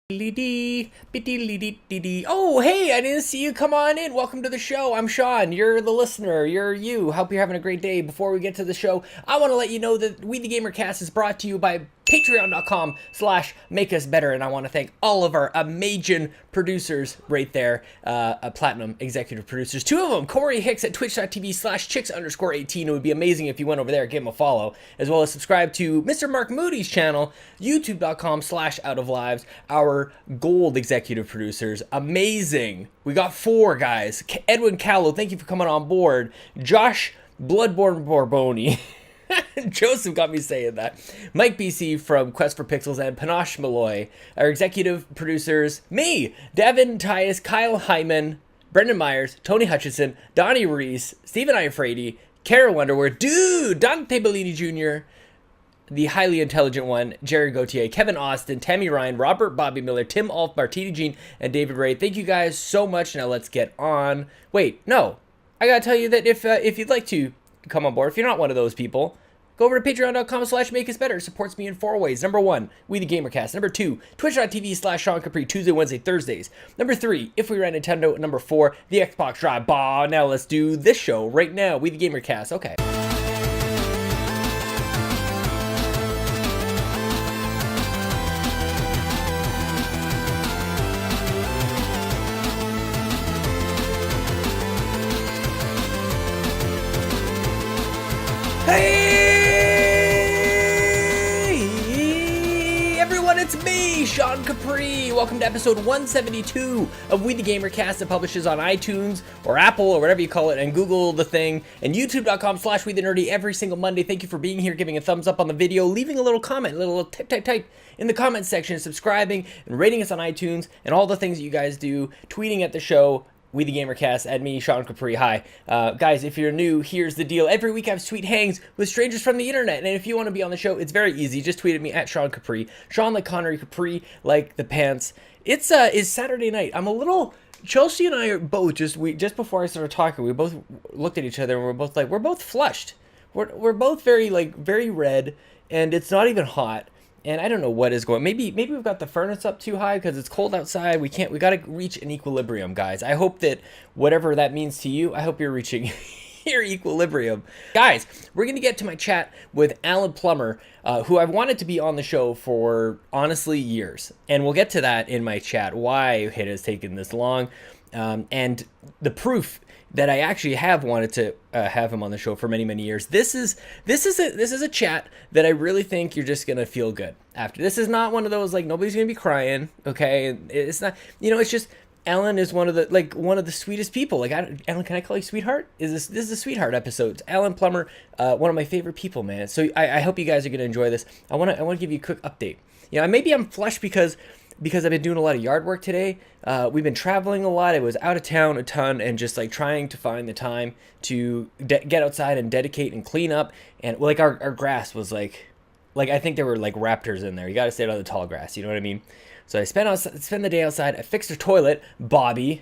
Oh, hey, I didn't see you. Come on in. Welcome to the show. I'm Sean. You're the listener. You're you. Hope you're having a great day. Before we get to the show, I want to let you know that We the GamerCast is brought to you by patreon.com/makeusbetter. And I want to thank all of our amazing producers right there, platinum executive producers. Two of them, Corey Hicks at twitch.tv/chicks_18. It would be amazing if you went over there, give him a follow, as well as subscribe to Mr. Mark Moody's channel, youtube.com/outoflives. Our gold executive producers, amazing. We got four guys. Edwin, Calo, thank you for coming on board. Josh, Bloodborne Borbone. Joseph got me saying that. Mike BC from Quest for Pixels and Panache Malloy. Our executive producers, me, Devin, Tyus, Kyle Haiman, Brendan Myers, Tony Hutchinson, Donnie Reece, Stephen Iafrate, Caro Underwood, dude, Dante Bellini Jr., the highly intelligent one, Jerry Gauthier, Kevin Austin, Tammi Ryan, Robert Bobby Miller, Tim Aulph, Martina Jean, and David Ray. Thank you guys so much. Now let's get on. Wait, no. I gotta tell you that if you'd like to come on board, if you're not one of those people, go over to patreon.com/makeusbetter. It supports me in four ways. Number one, We the GamerCast. Number two, twitch.tv/Sean Capri, Tuesday, Wednesday, Thursdays. Number three, If We Ran Nintendo. Number four, the Xbox Drive. Bah, now let's do this show right now. We the GamerCast. Okay. Hey everyone, it's me, Sean Capri. Welcome to episode 172 of We the GamerCast. It publishes on iTunes or Apple or whatever you call it, and Google the thing, and youtube.com/We the Nerdy every single Monday. Thank you for being here, giving a thumbs up on the video, leaving a little comment, a little type in the comment section, subscribing and rating us on iTunes, and all the things that you guys do, tweeting at the show. We the GamerCast, at me, Sean Capri. Hi. Guys, if you're new, here's the deal. Every week I have sweet hangs with strangers from the internet, and if you want to be on the show, it's very easy. Just tweet at me at Sean Capri. Sean like Connery, Capri like the pants. It's Saturday night. I'm a little... Chelsea and I are both, just before I started talking, we both looked at each other and we're both like, we're both flushed. We're both very red, and it's not even hot. And I don't know what is going. Maybe we've got the furnace up too high because it's cold outside. We got to reach an equilibrium, guys. I hope that whatever that means to you, I hope you're reaching your equilibrium. Guys, we're going to get to my chat with Alan Plummber, who I've wanted to be on the show for, honestly, years. And we'll get to that in my chat, why it has taken this long, and the proof that I actually have wanted to have him on the show for many years. This is a chat that I really think you're just gonna feel good after. This is not one of those like nobody's gonna be crying, okay? It's not, it's just Alan is one of the sweetest people. Like, Alan, can I call you sweetheart? This is a sweetheart episode. Alan Plummber, one of my favorite people, man. So I hope you guys are gonna enjoy this. I wanna give you a quick update. Maybe I'm flushed because I've been doing a lot of yard work today. We've been traveling a lot. I was out of town a ton and just like trying to find the time to get outside and dedicate and clean up. And like our grass was like I think there were like raptors in there. You got to stay out of the tall grass. You know what I mean? So I spent the day outside. I fixed her toilet. Bobby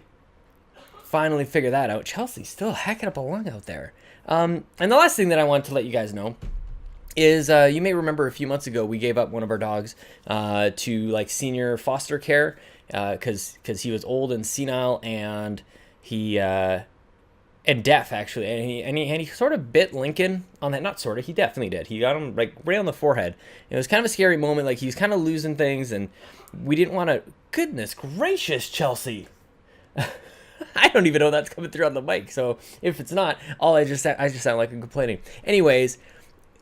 finally figured that out. Chelsea's still hacking up a lung out there. And the last thing that I wanted to let you guys know is you may remember a few months ago we gave up one of our dogs to like senior foster care because he was old and senile and he and deaf actually, and he sort of bit Lincoln on that. Not sort of, he definitely did. He got him like right on the forehead. It was kind of a scary moment. Like he was kind of losing things, and we didn't want to. Goodness gracious, Chelsea. I don't even know that's coming through on the mic. So if it's not, I just sound like I'm complaining. Anyways.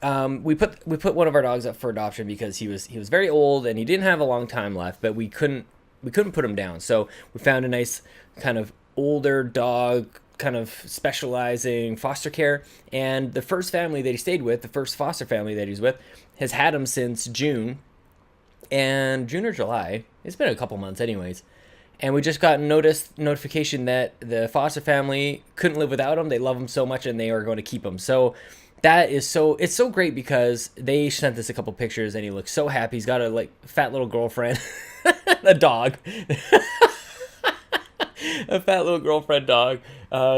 We put one of our dogs up for adoption because he was very old and he didn't have a long time left, but we couldn't put him down. So we found a nice kind of older dog, kind of specializing foster care. And the first family that he stayed with, the first foster family that he's with, has had him since June or July. It's been a couple months anyways. And we just got notification that the foster family couldn't live without him. They love him so much and they are going to keep him. So it's so great because they sent us a couple pictures and he looks so happy. He's got a like fat little girlfriend, a dog, a fat little girlfriend dog,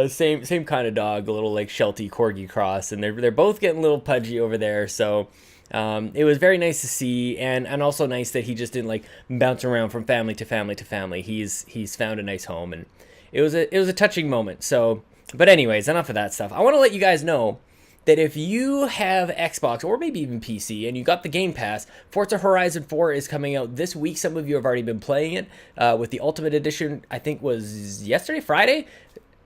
same kind of dog, a little like Sheltie Corgi cross, and they're both getting a little pudgy over there. So It was very nice to see, and also nice that he just didn't like bounce around from family to family to family. He's found a nice home, and it was a touching moment. So, but anyways, enough of that stuff. I want to let you guys know that if you have Xbox or maybe even PC and you got the Game Pass, Forza Horizon 4 is coming out this week. Some of you have already been playing it with the Ultimate Edition. I think was yesterday, Friday.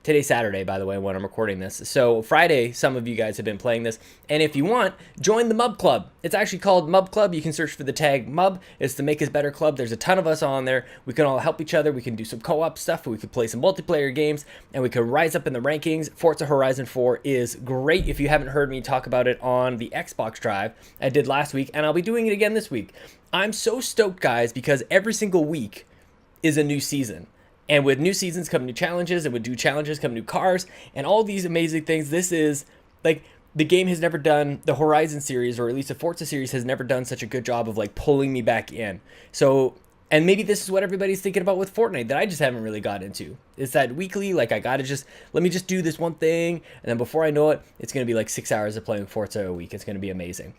Today's Saturday, by the way, when I'm recording this. So Friday, some of you guys have been playing this. And if you want, join the Mub Club. It's actually called Mub Club. You can search for the tag Mub. It's the Make Us Better Club. There's a ton of us on there. We can all help each other. We can do some co-op stuff. We could play some multiplayer games. And we can rise up in the rankings. Forza Horizon 4 is great. If you haven't heard me talk about it on the Xbox Drive, I did last week. And I'll be doing it again this week. I'm so stoked, guys, because every single week is a new season. And with new seasons come new challenges, and with new challenges come new cars, and all these amazing things. This is, like, the game has never done, the Horizon series, or at least the Forza series, has never done such a good job of, like, pulling me back in. So, and maybe this is what everybody's thinking about with Fortnite that I just haven't really got into. It's that weekly, like, I gotta just, let me just do this one thing, and then before I know it, it's gonna be like 6 hours of playing Forza a week. It's gonna be amazing.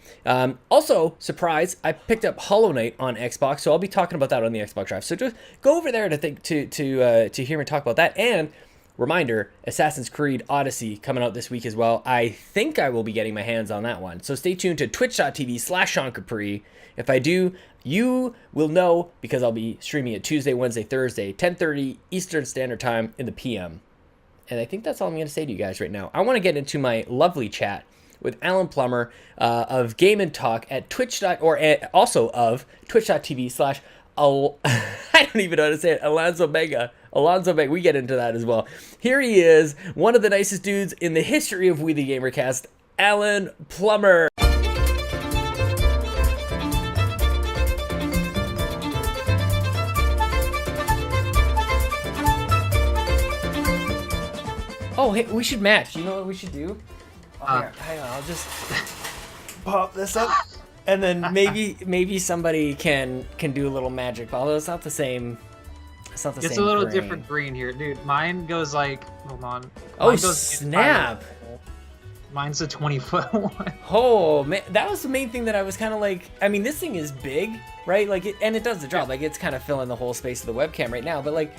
Also, surprise, I picked up Hollow Knight on Xbox, so I'll be talking about that on the Xbox Drive. So just go over there to hear me talk about that. And reminder, Assassin's Creed Odyssey coming out this week as well. I think I will be getting my hands on that one. So stay tuned to twitch.tv/SeanCapri. If I do, you will know because I'll be streaming it Tuesday, Wednesday, Thursday, 10:30 Eastern Standard Time in the PM. And I think that's all I'm going to say to you guys right now. I want to get into my lovely chat with Alan Plumber of Game and Talk at also of twitch.tv/ I don't even know how to say it. Alonzo Vega. We get into that as well. Here he is, one of the nicest dudes in the history of We the GamerCast, Alan Plumber. Oh, hey, we should match. You know what we should do? Hang on, I'll just pop this up. And then maybe somebody can do a little magic, although it's not the same. It's not the same. It's a little green. different green here, dude. Mine goes like, hold on. Oh snap! Mine's a 20-foot one. Oh man, that was the main thing that I was kind of like. I mean, this thing is big, right? Like, and it does the job. Like, it's kind of filling the whole space of the webcam right now. But like,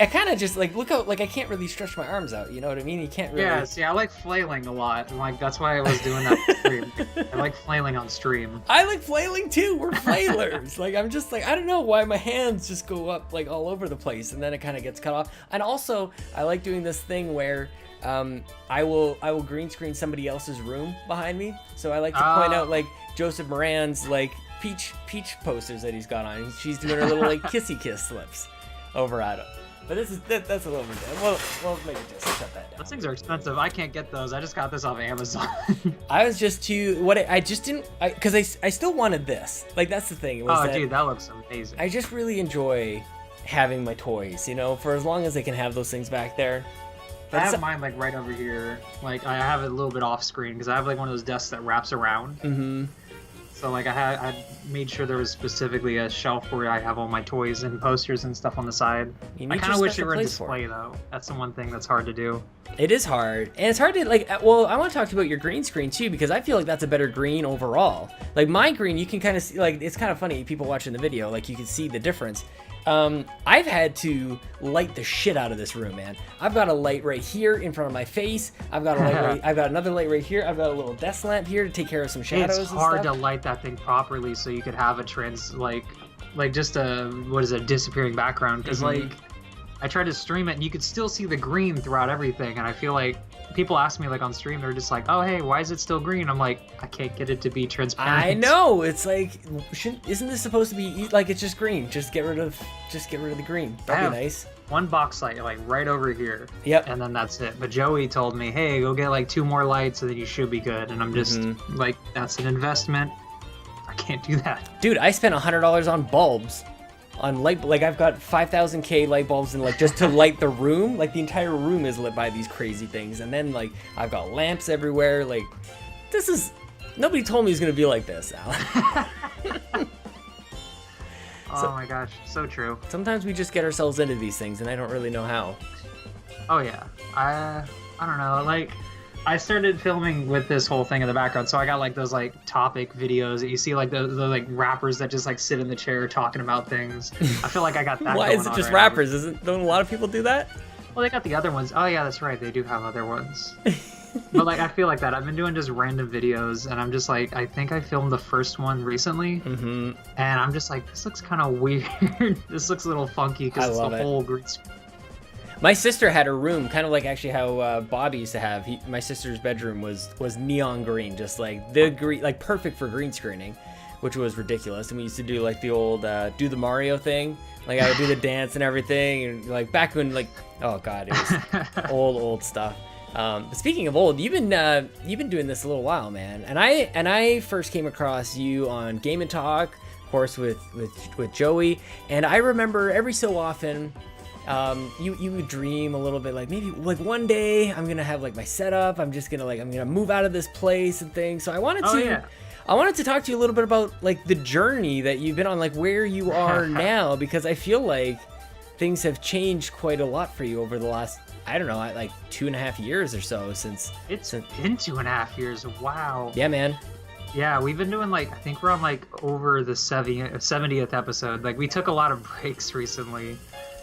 I kind of just like look out. Like, I can't really stretch my arms out. You know what I mean? You can't really. Yeah. See, I like flailing a lot, and like that's why I was doing that on stream. I like flailing on stream. I like flailing too. We're flailers. Like, I'm just like, I don't know why my hands just go up like all over the place, and then it kind of gets cut off. And also, I like doing this thing where I will green screen somebody else's room behind me. So I like to point out like Joseph Moran's like peach posters that he's got on. She's doing her little like kissy kiss slips over at him. But that's a little bit. We'll make it just shut that down. Those things are expensive. I can't get those. I just got this off Amazon. I was just I just didn't, because I still wanted this. Like, that's the thing. Dude, that looks amazing. I just really enjoy having my toys, you know, for as long as they can have those things back there. But I have mine like right over here. Like, I have it a little bit off screen because I have like one of those desks that wraps around. Mm-hmm. So like I made sure there was specifically a shelf where I have all my toys and posters and stuff on the side. I kind of wish it were a display though. That's the one thing that's hard to do. It is hard, and it's hard to like. Well, I want to talk to you about your green screen too, because I feel like that's a better green overall. Like, my green, you can kind of see. Like, it's kind of funny. People watching the video, like, you can see the difference. I've had to light the shit out of this room, man. I've got a light right here in front of my face. I've got a light I've got another light right here. I've got a little desk lamp here to take care of some shadows. It's hard to light that thing properly so you could have a just a disappearing background, because like I tried to stream it and you could still see the green throughout everything, and I feel like people ask me like on stream, they're just like, oh hey, why is it still green? I'm like, I can't get it to be transparent. I know, it's like, isn't this supposed to be like, it's just green? Just get rid of the green. That'd be nice. One box light like right over here. Yep. And then that's it. But Joey told me, hey, go get like 2 more lights and then you should be good. And I'm just like, that's an investment. I can't do that. Dude, I spent $100 on bulbs. On light, like, I've got 5,000K light bulbs, and like, just to light the room, like, the entire room is lit by these crazy things. And then like, I've got lamps everywhere. Like, nobody told me it was gonna be like this, Alan. Oh my gosh, so true. Sometimes we just get ourselves into these things, and I don't really know how. Oh yeah, I don't know. Like, I started filming with this whole thing in the background, so I got like those like topic videos that you see, like the like rappers that just like sit in the chair talking about things. I feel like I got that. Why going is it on just right rappers? Don't a lot of people do that? Well, they got the other ones. Oh yeah, that's right. They do have other ones. But like I feel like that. I've been doing just random videos, and I'm just like, I think I filmed the first one recently, and I'm just like, this looks kind of weird. This looks a little funky because it's the whole green screen. My sister had a room, kind of like actually how Bobby used to have. My sister's bedroom was neon green, just like the green, like perfect for green screening, which was ridiculous. And we used to do like the old do the Mario thing, like I would do the dance and everything, and like back when like, oh god, it was old stuff. But speaking of old, you've been doing this a little while, man. And I first came across you on Game and Talk, of course, with Joey. And I remember every so often, you would dream a little bit, like maybe like one day I'm gonna have like my setup. I'm gonna move out of this place and things. So I wanted to talk to you a little bit about like the journey that you've been on, like where you are now, because I feel like things have changed quite a lot for you over the last, I don't know, like 2.5 years or so since. It's been 2.5 years. Wow. Yeah, man. Yeah, we've been doing like, I think we're on like over the 70th episode. Like we took a lot of breaks recently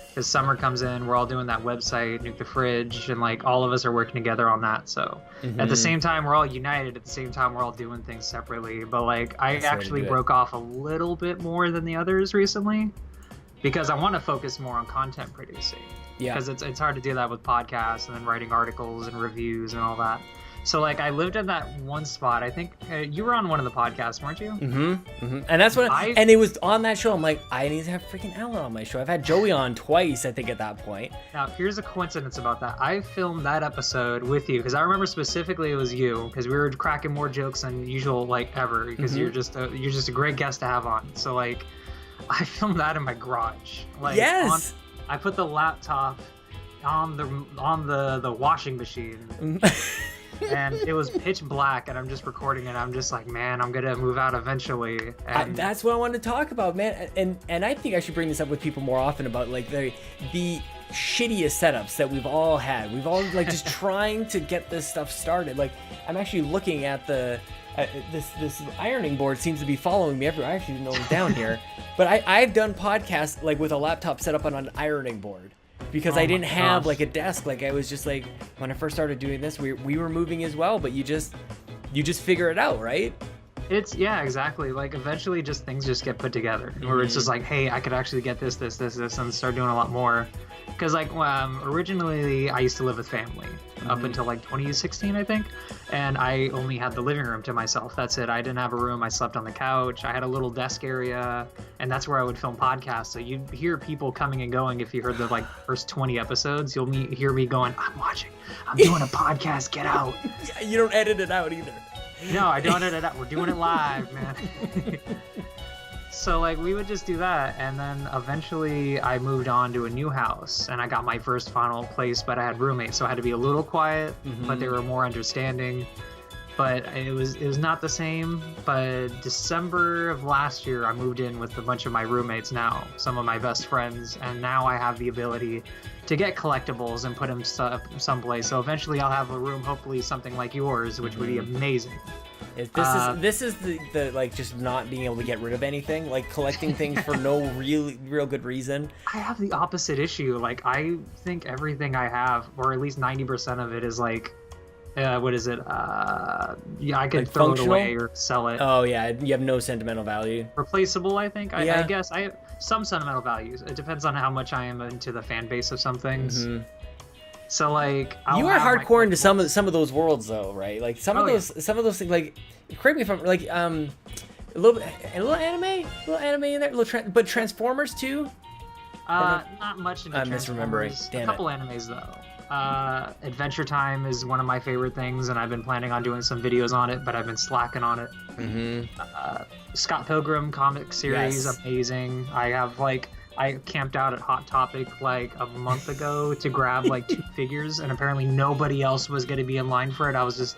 because summer comes in. We're all doing that website, Nuke the Fridge, and like all of us are working together on that. So at the same time, we're all united. At the same time, we're all doing things separately. But like I actually broke off a little bit more than the others recently, because I want to focus more on content producing. Yeah. Because it's hard to do that with podcasts and then writing articles and reviews and all that. So like I lived in that one spot. I think you were on one of the podcasts, weren't you? And that's what. And it was on that show. I'm like, I need to have freaking Alan on my show. I've had Joey on twice, I think, at that point. Now here's a coincidence about that. I filmed that episode with you because I remember specifically it was you, because we were cracking more jokes than usual, like ever. Because you're just a great guest to have on. So like, I filmed that in my garage. Like, yes. I put the laptop on the washing machine. And it was pitch black, and I'm just recording it. I'm just like, man, I'm gonna move out eventually. And that's what I wanted to talk about, man. And I think I should bring this up with people more often about like the shittiest setups that we've all had. We've all like just trying to get this stuff started. Like I'm actually looking at this ironing board seems to be following me everywhere. I actually didn't know it was down here, but I've done podcasts like with a laptop set up on an ironing board. Because I didn't have like a desk. Like I was just like, when I first started doing this, we were moving as well, but you just figure it out, right? Yeah, exactly. Like eventually just things just get put together where it's just like, hey, I could actually get this, and start doing a lot more. Because like originally I used to live with family up until like 2016, I think. And I only had the living room to myself. That's it. I didn't have a room. I slept on the couch. I had a little desk area, and that's where I would film podcasts. So you'd hear people coming and going. If you heard the like first 20 episodes, you'll hear me going, I'm doing a podcast, get out. Yeah, you don't edit it out either. No, I don't edit it out. We're doing it live, man. So like we would just do that, and then eventually I moved on to a new house, and I got my first final place, but I had roommates, so I had to be a little quiet, but they were more understanding. But it was not the same. But December of last year, I moved in with a bunch of my roommates now, some of my best friends, and now I have the ability to get collectibles and put them someplace. So eventually I'll have a room, hopefully something like yours, which would be amazing. This is the like just not being able to get rid of anything, like collecting things for no real good reason. I have the opposite issue. Like I think everything I have, or at least 90% of it, is like, what is it? Yeah, I could like throw functional? It away or sell it. Oh yeah, you have no sentimental value. Replaceable, I think. I guess I have some sentimental values. It depends on how much I am into the fan base of some things. So like, you are hardcore into some of those worlds though, right? Like some of those things. Like, correct me if I'm like a little anime in there, but Transformers too. Not much into I'm misremembering. A couple animes though. Adventure Time is one of my favorite things, and I've been planning on doing some videos on it, but I've been slacking on it. Scott Pilgrim comic series, amazing. I camped out at Hot Topic like a month ago to grab like 2 figures, and apparently nobody else was going to be in line for it. I was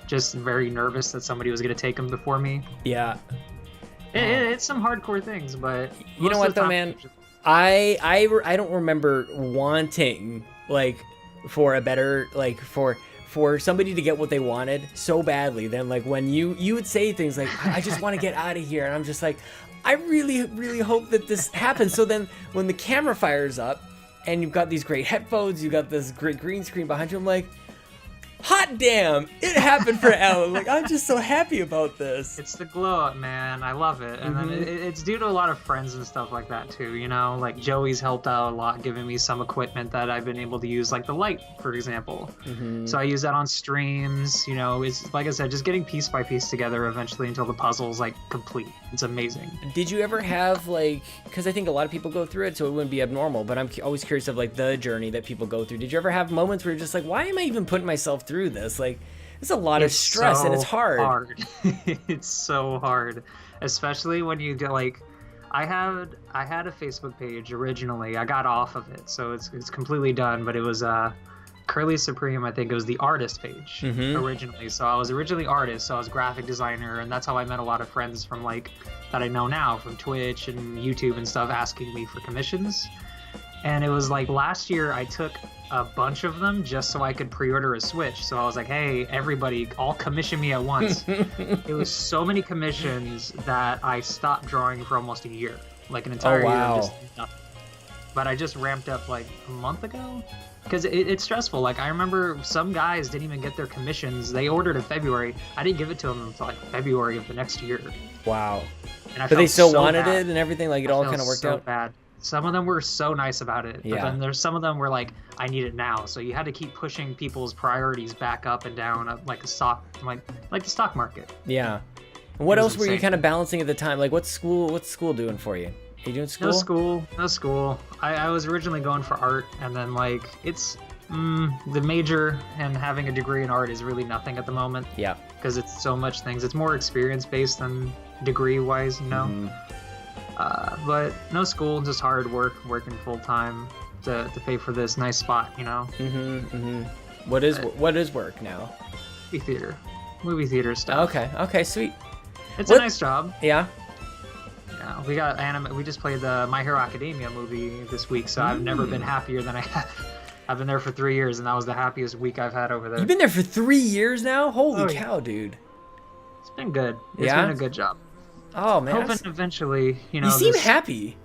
just very nervous that somebody was going to take them before me. Yeah. It's some hardcore things, but you know what though, man? I don't remember wanting like for a better, like for for somebody to get what they wanted so badly, then like when you would say things like, I just want to get out of here, and I'm just like, I really, really hope that this happens. So then when the camera fires up and you've got these great headphones, you got this great green screen behind you, I'm like, hot damn, it happened for Alan. Like, I'm just so happy about this. It's the glow up, man. I love it. And then it's due to a lot of friends and stuff like that too, you know? Like Joey's helped out a lot, giving me some equipment that I've been able to use, like the light, for example. So I use that on streams, you know. It's like I said, just getting piece by piece together eventually until the puzzle's like complete. It's amazing. Did you ever have like, because I think a lot of people go through it, so it wouldn't be abnormal, but I'm always curious of like the journey that people go through. Did you ever have moments where you're just like, why am I even putting myself through this? Like, it's a lot of stress, and it's hard. It's so hard, especially when you get like, I had a Facebook page originally. I got off of it, so it's completely done. But it was Curly Supreme. I think it was the artist page originally. So I was originally artist, so I was graphic designer, and that's how I met a lot of friends from like that I know now from Twitch and YouTube and stuff, asking me for commissions. And it was like last year I took a bunch of them just so I could pre-order a Switch. So I was like, hey, everybody, all commission me at once. It was so many commissions that I stopped drawing for almost a year, like an entire year of just nothing. But I just ramped up like a month ago because it's stressful. Like I remember some guys didn't even get their commissions. They ordered in February. I didn't give it to them until like February of the next year. Wow. And but they still wanted it and everything. Like it all kind of worked out. Bad. Some of them were so nice about it, but then there's some of them were like, I need it now. So you had to keep pushing people's priorities back up and down, like the stock market. Yeah. And what else were you kind of balancing at the time? Like, what's school doing for you? Are you doing school? No school. I was originally going for art, and then like it's the major and having a degree in art is really nothing at the moment. Yeah. Because it's so much things. It's more experience based than degree wise, you know. But no school, just hard work, working full time to pay for this nice spot, you know. What is work now? Movie theater stuff. Okay, sweet. It's a nice job. Yeah. Yeah, we got anime. We just played the My Hero Academia movie this week, so I've never been happier than I have. I've been there for 3 years, and that was the happiest week I've had over there. You've been there for 3 years now? Holy cow, dude! It's been good. It's been a good job. Oh man, hoping eventually, you know. You seem happy.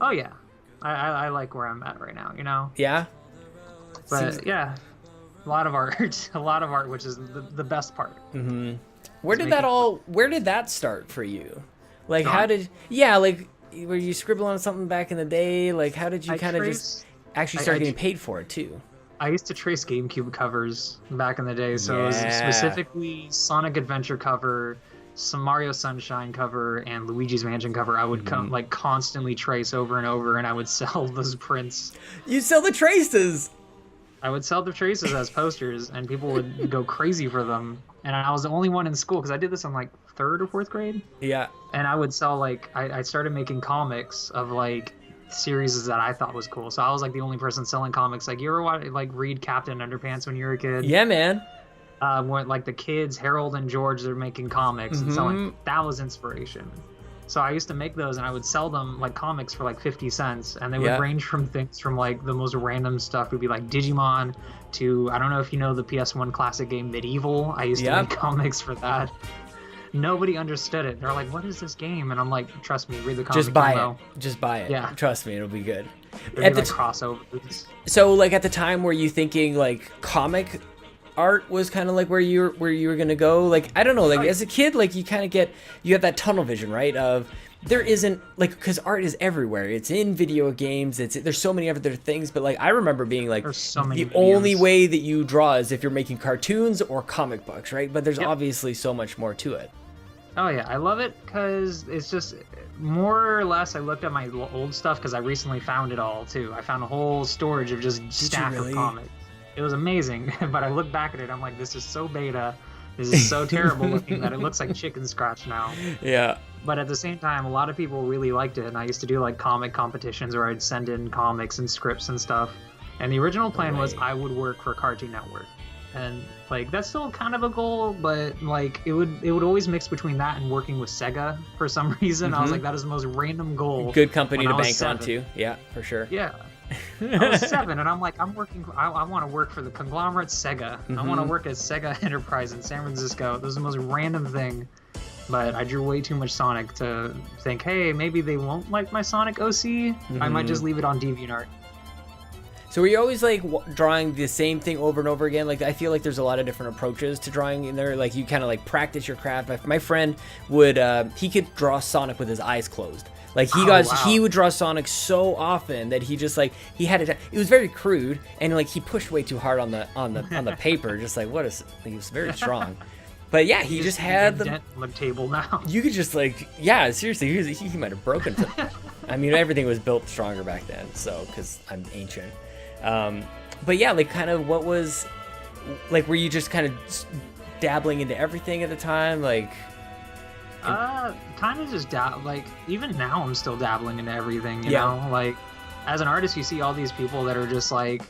Oh yeah, I like where I'm at right now, you know. Yeah. But yeah, a lot of art, which is the best part. Where did that start for you? Like, how did were you scribbling on something back in the day? Like, how did you kind of just actually start getting paid for it too? I used to trace GameCube covers back in the day, so it was specifically Sonic Adventure cover, some Mario Sunshine cover, and Luigi's Mansion cover. I would constantly trace over and over, and I would sell those prints. You sell the traces? I would sell the traces as posters, and people would go crazy for them. And I was the only one in school, because I did this in like 3rd or 4th grade. Yeah. And I would sell I started making comics of like series that I thought was cool. So I was like the only person selling comics. Like, you ever read Captain Underpants when you were a kid? Yeah, man. When like the kids, Harold and George, they're making comics and selling. That was inspiration. So I used to make those, and I would sell them like comics for like 50 cents, and they would range from things from like the most random stuff. It would be like Digimon to, I don't know if you know the PS1 classic game Medieval. I used to make comics for that. Nobody understood it. They're like, what is this game? And I'm like, trust me, read the comic. Just buy it. Yeah. Trust me, it'll be good. At the crossovers. So like at the time, were you thinking like comic art was kind of like where you were gonna go? Like, I don't know, like as a kid, like you kind of you have that tunnel vision, right? Of there isn't like, because art is everywhere. It's in video games. There's so many other things. But like I remember being like, the only way that you draw is if you're making cartoons or comic books, right? But there's obviously so much more to it. Oh yeah, I love it because it's just more or less. I looked at my old stuff because I recently found it all too. I found a whole storage of just stack of comics. It was amazing, but I look back at it, I'm like, this is so beta. This is so terrible looking that it looks like chicken scratch now. Yeah. But at the same time, a lot of people really liked it, and I used to do like comic competitions where I'd send in comics and scripts and stuff. And the original plan was I would work for Cartoon Network. And like that's still kind of a goal, but like it would always mix between that and working with Sega for some reason. I was like, that is the most random goal. Good company to bank on too. Yeah, for sure. Yeah. I was 7, and I'm like, I want to work for the conglomerate Sega. I want to work at Sega Enterprise in San Francisco. This is the most random thing, but I drew way too much Sonic to think, hey, maybe they won't like my Sonic OC. I might just leave it on DeviantArt. So were you always like drawing the same thing over and over again? Like I feel like there's a lot of different approaches to drawing in there. Like you kind of like practice your craft. My friend would he could draw Sonic with his eyes closed. Like he would draw Sonic so often that he just like he had it was very crude, and like he pushed way too hard on the paper. Just like he was very strong. But yeah, he just had the dent on the table now. You could just like, yeah, seriously, he might have broken it. I mean, everything was built stronger back then, so because I'm ancient. But yeah, like kind of what was like, were you just kind of dabbling into everything at the time, like? Kind of just like even now I'm still dabbling into everything, you know? Like as an artist, you see all these people that are just like,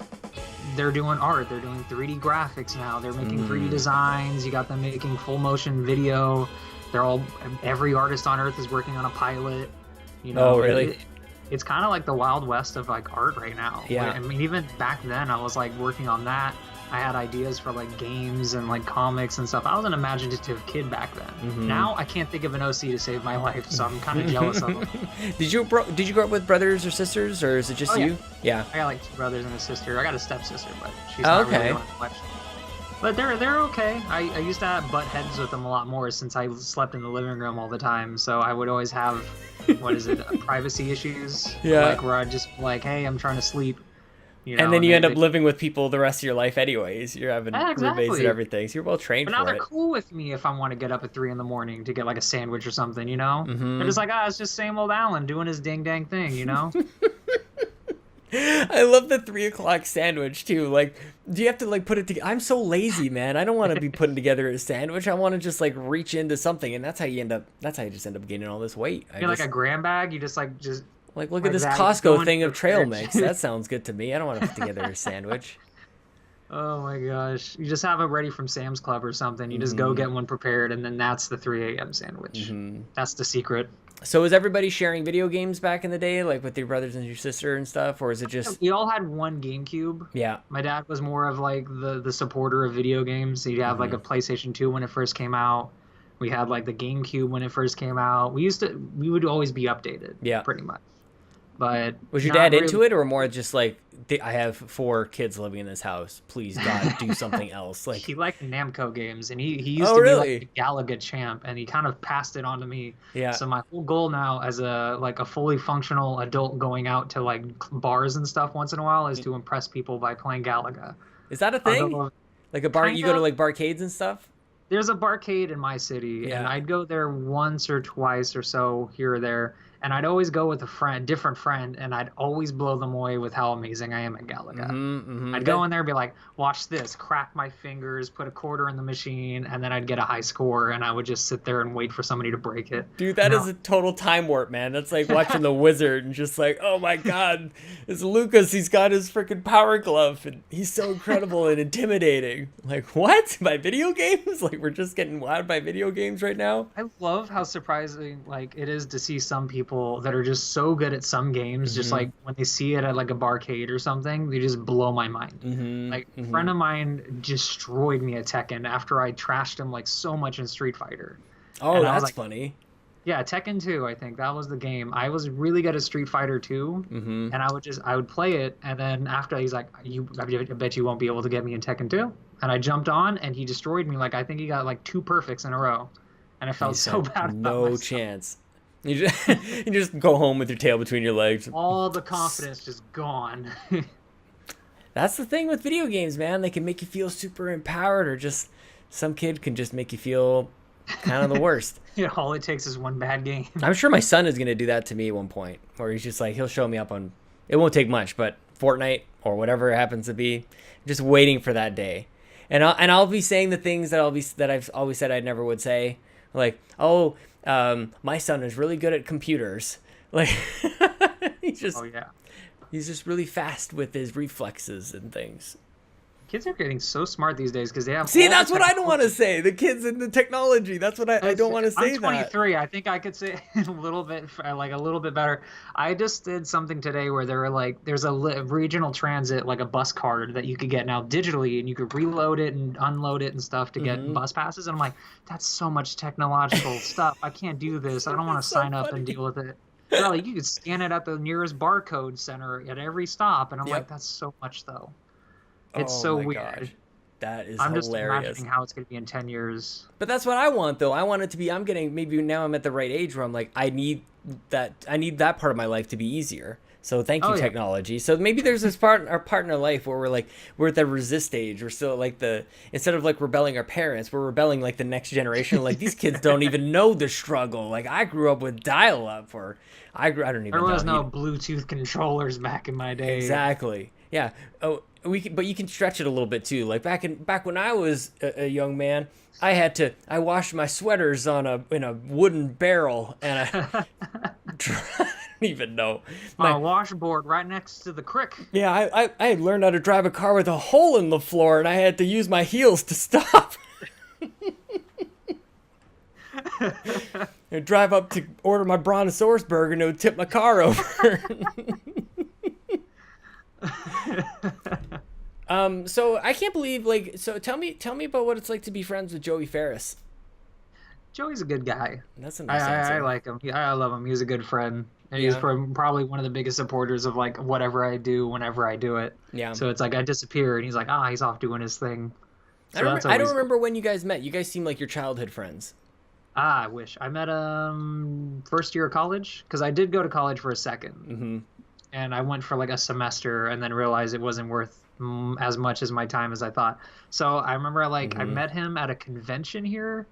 they're doing art, they're doing 3D graphics now, they're making 3D designs, you got them making full motion video, every artist on earth is working on a pilot, you know? Oh, really? It's kind of like the Wild West of like art right now. Yeah. I mean, even back then I was like working on that. I had ideas for like games and like comics and stuff. I was an imaginative kid back then. Now I can't think of an OC to save my life, so I'm kind of jealous of them. Did you grow up with brothers or sisters, or is it just you? Yeah. I got like 2 brothers and a sister. I got a stepsister, but she's not really doing much. But they're okay. I used to butt heads with them a lot more since I slept in the living room all the time. So I would always have privacy issues. Yeah. Like where I'd just like, hey, I'm trying to sleep. You know, and then you end up living with people the rest of your life anyways. You're having roommates and everything, so you're well trained for it. But now they're cool with me if I want to get up at 3 a.m. to get like a sandwich or something, you know? They're just like, it's just same old Alan doing his ding-dang thing, you know? I love the 3 o'clock sandwich too. Like, do you have to like put it together? I'm so lazy, man. I don't want to be putting together a sandwich. I want to just like reach into something, and that's how you just end up gaining all this weight. Like a gram bag, you just look at this Costco thing of trail mix. That sounds good to me. I don't want to put together a sandwich. Oh my gosh. You just have it ready from Sam's Club or something. You just go get one prepared, and then that's the 3 a.m. sandwich. That's the secret. So was everybody sharing video games back in the day, like with your brothers and your sister and stuff, or is it just... We all had one GameCube. Yeah. My dad was more of like the supporter of video games. He'd have like a PlayStation 2 when it first came out. We had like the GameCube when it first came out. We would always be updated. Yeah. Pretty much. But was your dad into it, or more just like, I have 4 kids living in this house, please God do something else? Like, he liked Namco games, and he used to be like a Galaga champ, and he kind of passed it on to me. Yeah. So my whole goal now as a fully functional adult going out to like bars and stuff once in a while is to impress people by playing Galaga. Is that a thing? Like a bar, you go to like barcades and stuff? There's a barcade in my city, and I'd go there once or twice or so here or there. And I'd always go with a different friend, and I'd always blow them away with how amazing I am at Galaga. I'd go in there and be like, watch this, crack my fingers, put a quarter in the machine, and then I'd get a high score, and I would just sit there and wait for somebody to break it. Dude, that is a total time warp, man. That's like watching The Wizard and just like, oh my God, it's Lucas. He's got his freaking power glove, and he's so incredible and intimidating. Like, what? By video games? Like, we're just getting wowed by video games right now? I love how surprising like it is to see some people that are just so good at some games, just like when they see it at like a barcade or something, they just blow my mind. Like a friend of mine destroyed me at Tekken after I trashed him like so much in Street Fighter. Oh, and that's funny. Yeah, Tekken 2, I think that was the game. I was really good at Street Fighter 2, and I would play it, and then after he's like, I bet you won't be able to get me in Tekken 2. And I jumped on, and he destroyed me. Like I think he got like 2 perfects in a row, and I felt so bad about no myself. Chance. You just go home with your tail between your legs. All the confidence just gone. That's the thing with video games, man. They can make you feel super empowered, or just some kid can just make you feel kind of the worst. Yeah, all it takes is one bad game. I'm sure my son is going to do that to me at one point, where he's just like, he'll show me up on, it won't take much, but Fortnite or whatever it happens to be, just waiting for that day. And I'll be saying the things that I've always said I never would say, like, oh, my son is really good at computers. Like, he's just really fast with his reflexes and things. Kids are getting so smart these days because they have. See, all that's the what I don't want to technology. say. The kids and the technology. That's what I don't want to say. I'm 23. I think I could say a little bit, like a little bit better. I just did something today where there were like, there's a regional transit, like a bus card that you could get now digitally, and you could reload it and unload it and stuff to get bus passes. And I'm like, that's so much technological stuff. I can't do this. I don't want to so sign up and deal with it. They're like, you could scan it at the nearest barcode center at every stop, and I'm like, that's so much though. It's so weird. Gosh. That is I'm hilarious. just imagining how it's going to be in 10 years. But that's what I want, though. I want it to be, I'm getting, maybe now I'm at the right age where I'm like, I need that part of my life to be easier. So thank you, technology. So maybe there's this part in our life where we're at the resist stage. We're still like instead of like rebelling our parents, we're rebelling like the next generation. Like these kids don't even know the struggle. Like I grew up with dial-up, or I don't even know. There was no Bluetooth controllers back in my day. Exactly. Yeah. Oh, but you can stretch it a little bit too. Like back when I was a young man, I washed my sweaters in a wooden barrel, and I don't even know. My washboard right next to the creek. Yeah, I had learned how to drive a car with a hole in the floor, and I had to use my heels to stop. I'd drive up to order my brontosaurus burger, and it would tip my car over. So I can't believe, like, so tell me about what it's like to be friends with Joey Ferris. Joey's a good guy. That's a nice answer. I like him. I love him. He's a good friend. And he's probably one of the biggest supporters of like whatever I do whenever I do it. Yeah. So it's like I disappear and he's like, he's off doing his thing. So I don't remember when you guys met. You guys seem like your childhood friends. I wish. I met first year of college, because I did go to college for a second. Mm-hmm. And I went for like a semester and then realized it wasn't worth as much as my time as I thought. So I remember I met him at a convention here,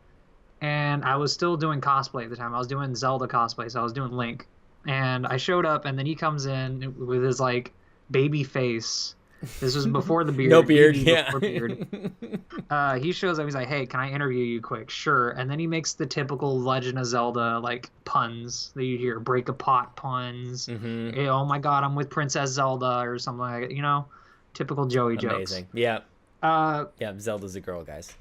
and I was still doing cosplay at the time. I was doing Zelda cosplay, so I was doing Link. And I showed up, and then he comes in with his like baby face. This was before the beard. No beard, yeah. Beard. He shows up. He's like, "Hey, can I interview you quick?" Sure. And then he makes the typical Legend of Zelda like puns that you hear, break a pot puns. Mm-hmm. Hey, oh my God, I'm with Princess Zelda or something like that. You know, typical Joey jokes. Amazing. Yeah. Zelda's a girl, guys.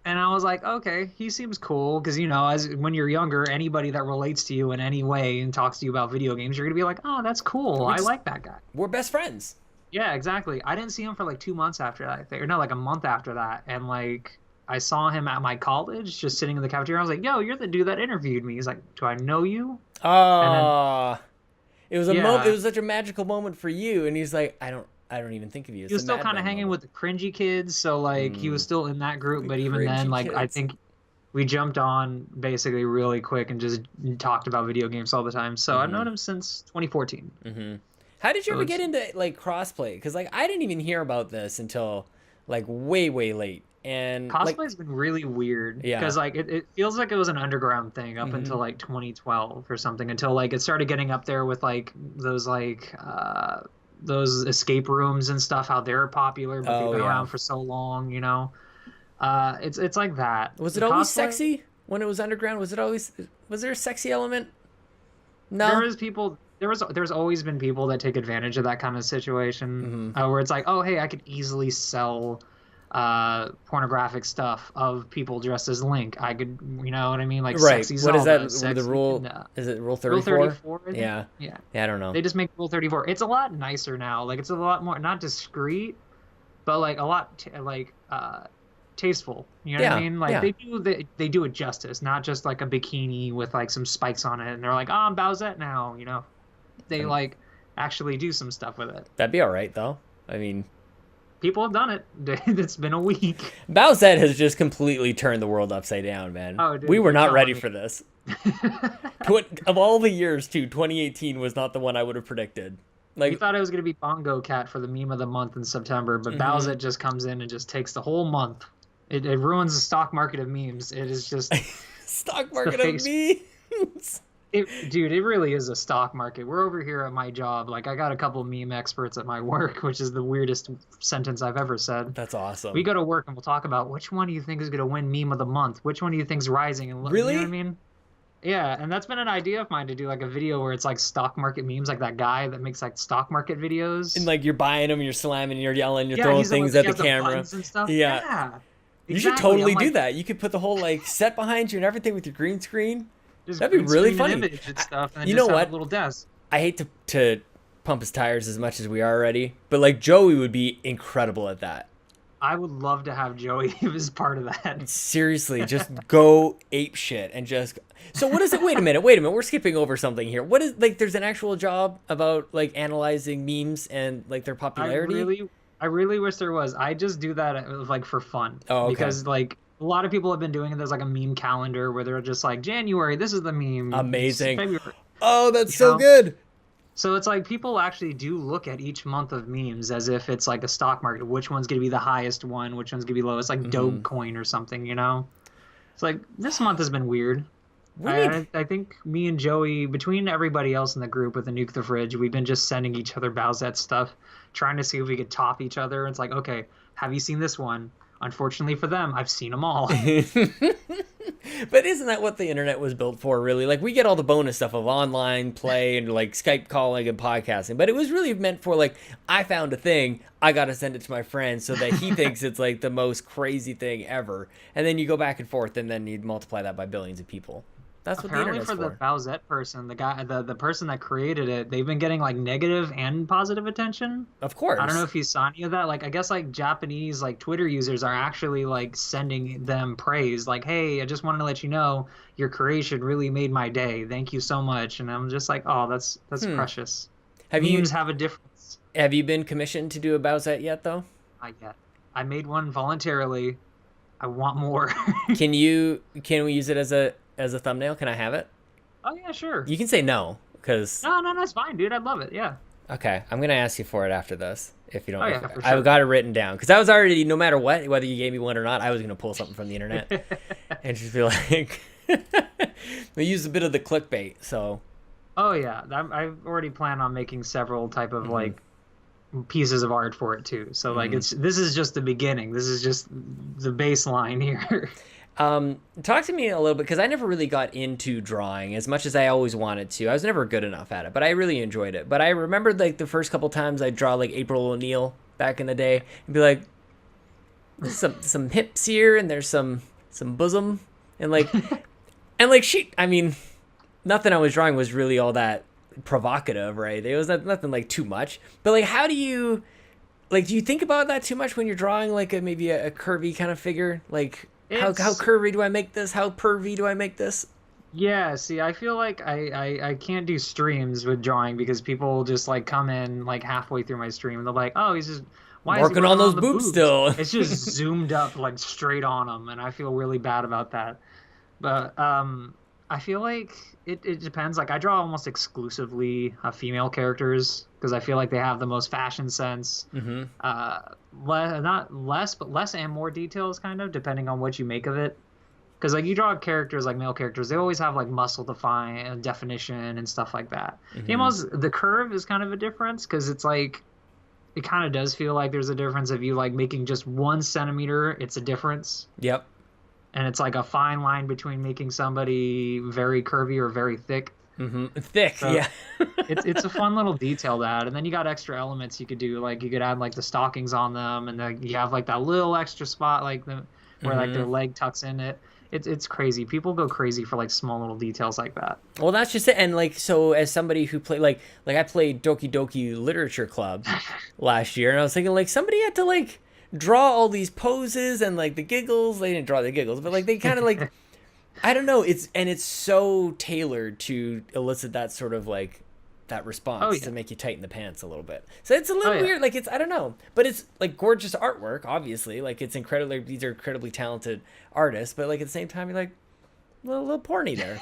And I was like, okay, he seems cool, because, you know, when you're younger, anybody that relates to you in any way and talks to you about video games, you're going to be like, oh, that's cool. I like that guy. We're best friends. Yeah, exactly. I didn't see him for like 2 months after that. Or no, like a month after that. And like, I saw him at my college just sitting in the cafeteria. I was like, yo, you're the dude that interviewed me. He's like, do I know you? It was it was such a magical moment for you. And he's like, I don't even think of you. He was still kind of hanging with the cringy kids, so like he was still in that group. But even then, like I think we jumped on basically really quick and just talked about video games all the time. So I've known him since 2014. Mm-hmm. How did you ever get into like crossplay? Because like I didn't even hear about this until like way late. And cosplay's been really weird. Yeah. Because like it feels like it was an underground thing up until like 2012 or something. Until like it started getting up there with like those escape rooms and stuff, how they're popular, but they've been around for so long, you know. It's like that. Was it always sexy when it was underground? Was there a sexy element? No. There's always been people that take advantage of that kind of situation, where it's like, oh hey, I could easily sell pornographic stuff of people dressed as Link. I could, you know what I mean, like sexy Zelda. What is that? The rule? Is it Rule 34? Rule 34. Yeah. I don't know. They just make Rule 34. It's a lot nicer now. Like it's a lot more not discreet, but like a lot tasteful. You know what I mean? Like they do it justice, not just like a bikini with like some spikes on it, and they're like, oh, I'm Bowsette now. You know, they like actually do some stuff with it. That'd be all right though. I mean. People have done it. It's been a week. Bowsette has just completely turned the world upside down, man. Oh, dude, we were not ready for this. Of all the years, too, 2018 was not the one I would have predicted. Like, you thought it was going to be Bongo Cat for the meme of the month in September, but Bowsette just comes in and just takes the whole month. It ruins the stock market of memes. It is just... stock market of memes? Dude, it really is a stock market. We're over here at my job. Like, I got a couple meme experts at my work, which is the weirdest sentence I've ever said. That's awesome. We go to work and we'll talk about which one do you think is going to win meme of the month? Which one do you think's rising? And really? You know what I mean? Yeah, and that's been an idea of mine to do like a video where it's like stock market memes, like that guy that makes like stock market And videos. like you're buying them, you're slamming, you're yelling, you're Yeah, throwing he's the one things that at he the has the camera. buttons and stuff. Yeah. Yeah, You should exactly. totally I'm do like, that. You could put the whole like set behind you and everything with your green screen. just That'd be green really screen an funny. image and stuff, and then You just know have what? a little desk. I hate to pump his tires as much as we are already, but like Joey would be incredible at that. I would love to have Joey as part of that. Seriously, just go ape shit and just. So what is it? Wait a minute. We're skipping over something here. What is like? There's an actual job about like analyzing memes and like their popularity. I really wish there was. I just do that like for fun. Oh, okay. Because like a lot of people have been doing it. There's like a meme calendar where they're just like January, this is the meme. Amazing. February. Oh, that's You so know? good. So it's like people actually do look at each month of memes as if it's like a stock market. Which one's gonna be the highest one? Which one's gonna be lowest? Like Dogecoin or something, you know? It's like this month has been weird. I think me and Joey, between everybody else in the group with the Nuke the Fridge, we've been just sending each other Bowsette stuff, trying to see if we could top each other. It's like, okay, have you seen this one? Unfortunately for them, I've seen them all. But isn't that what the internet was built for, really? Like, we get all the bonus stuff of online play and, like, Skype calling and podcasting. But it was really meant for, like, I found a thing, I gotta send it to my friend so that he thinks it's, like, the most crazy thing ever. And then you go back and forth, and then you multiply that by billions of people. That's what Apparently the for internet's the Bowsette person, the person that created it, they've been getting like negative and positive attention. Of course. I don't know if you saw any of that. Like, I guess like Japanese like Twitter users are actually like sending them praise. Like, hey, I just wanted to let you know your creation really made my day. Thank you so much. And I'm just like, oh, that's precious. Memes have a difference. Have you been commissioned to do a Bowsette yet, though? Not yet. I made one voluntarily. I want more. Can we use it as a thumbnail? Can I have it? Oh yeah, sure. You can say no, because No, it's fine, dude. I'd love it. Yeah. Okay, I'm gonna ask you for it after this. If you don't, for sure. I've got it written down because I was already, no matter what, whether you gave me one or not, I was gonna pull something from the internet and just be like, we use a bit of the clickbait. So. Oh yeah, I've already planned on making several type of like pieces of art for it too. So like this is just the beginning. This is just the baseline here. Talk to me a little bit, because I never really got into drawing as much as I always wanted to. I was never good enough at it, but I really enjoyed it. But I remember like the first couple times I'd draw like April O'Neil back in the day and be like, there's some hips here and there's some bosom and like she, I mean, nothing I was drawing was really all that provocative, right? It was nothing like too much. But like, how do you think about that too much when you're drawing like maybe a curvy kind of figure? Like, how curvy do I make this? How pervy do I make this? Yeah, see, I feel like I can't do streams with drawing because people just like come in like halfway through my stream and they're like, oh, he's just working on those boobs still. It's just zoomed up like straight on them, and I feel really bad about that. But I feel like it depends. Like, I draw almost exclusively female characters because I feel like they have the most fashion sense. Not less, but less and more details, kind of, depending on what you make of it. Because like you draw characters like male characters, they always have like muscle definition and stuff like that. The curve is kind of a difference because it's like it kind of does feel like there's a difference if you like making just 1 centimeter. It's a difference. Yep. And it's like a fine line between making somebody very curvy or very thick. Thick, so yeah. it's a fun little detail to add. And then you got extra elements you could do. Like you could add like the stockings on them, and then you have like that little extra spot like where like their leg tucks in it. It's crazy. People go crazy for like small little details like that. Well, that's just it. And like, so as somebody who played like I played Doki Doki Literature Club last year, and I was thinking like somebody had to like draw all these poses and like the giggles. They didn't draw the giggles, but like they kind of like I don't know. It's so tailored to elicit that sort of like that response to make you tighten the pants a little bit. So it's a little weird. Like I don't know, but it's like gorgeous artwork. Obviously, like it's incredibly. These are incredibly talented artists, but like at the same time, you're like a little porny there.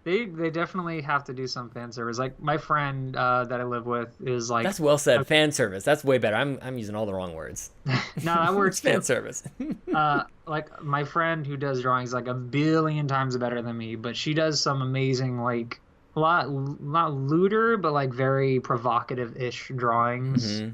They definitely have to do some fan service. Like my friend that I live with is like, that's well said. Fan service. That's way better. I'm using all the wrong words. No, that works. Fan service. Like my friend who does drawings like a billion times better than me, but she does some amazing like not lewder but like very provocative-ish drawings. And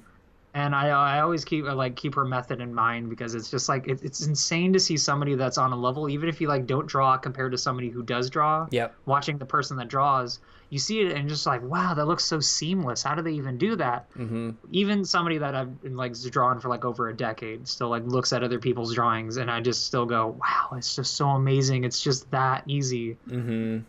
And I always keep her method in mind because it's just like it's insane to see somebody that's on a level, even if you like don't draw compared to somebody who does draw. Yep. Watching the person that draws, you see it and just like, wow, that looks so seamless. How do they even do that? Mm-hmm. Even somebody that I've been like drawing for like over a decade still like looks at other people's drawings, and I just still go, wow, it's just so amazing. It's just that easy. Mm-hmm.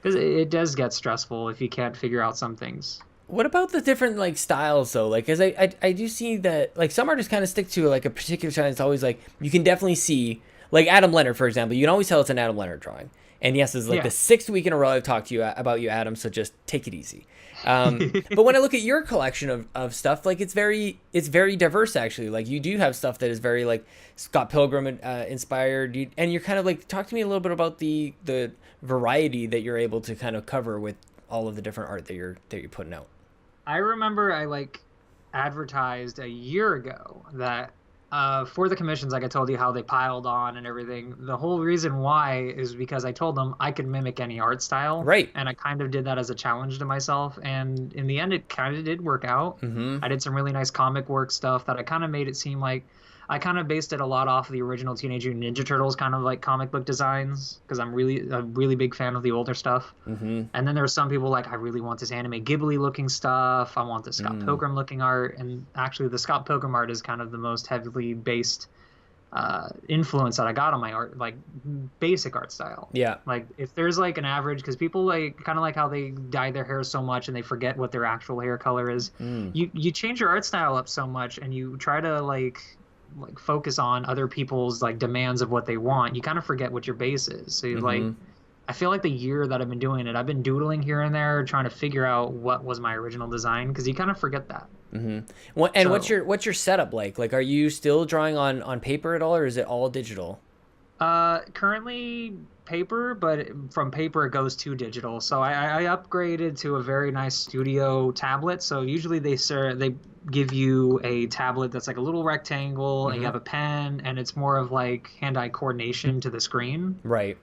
Because it does get stressful if you can't figure out some things. What about the different like styles though? Like, cause I do see that like some artists kind of stick to like a particular style. It's always like you can definitely see like Adam Leonard, for example. You can always tell it's an Adam Leonard drawing. And yes, it's like the 6th week in a row I've talked to you about you, Adam. So just take it easy. But when I look at your collection of stuff, like it's very diverse actually. Like you do have stuff that is very like Scott Pilgrim inspired, and you're kind of like talk to me a little bit about the variety that you're able to kind of cover with all of the different art that you're putting out. I remember I like advertised a year ago that for the commissions, like I told you how they piled on and everything. The whole reason why is because I told them I could mimic any art style. Right. And I kind of did that as a challenge to myself. And in the end, it kind of did work out. Mm-hmm. I did some really nice comic work stuff that I kind of made it seem like I kind of based it a lot off of the original Teenage Mutant Ninja Turtles kind of like comic book designs because I'm a really big fan of the older stuff. Mm-hmm. And then there were some people like, I really want this anime Ghibli looking stuff. I want the Scott Pilgrim looking art. And actually the Scott Pilgrim art is kind of the most heavily based influence that I got on my art, like basic art style. Yeah. Like if there's like an average, because people like kind of like how they dye their hair so much and they forget what their actual hair color is. You change your art style up so much and you try to like focus on other people's like demands of what they want, you kind of forget what your base is. So like I feel like the year that I've been doing it, I've been doodling here and there trying to figure out what was my original design, because you kind of forget that. What's your setup like? Like, are you still drawing on paper at all, or is it all digital? Currently paper, but from paper it goes to digital. So I upgraded to a very nice studio tablet. So usually they give you a tablet that's like a little rectangle and you have a pen, and it's more of like hand-eye coordination to the screen. Right.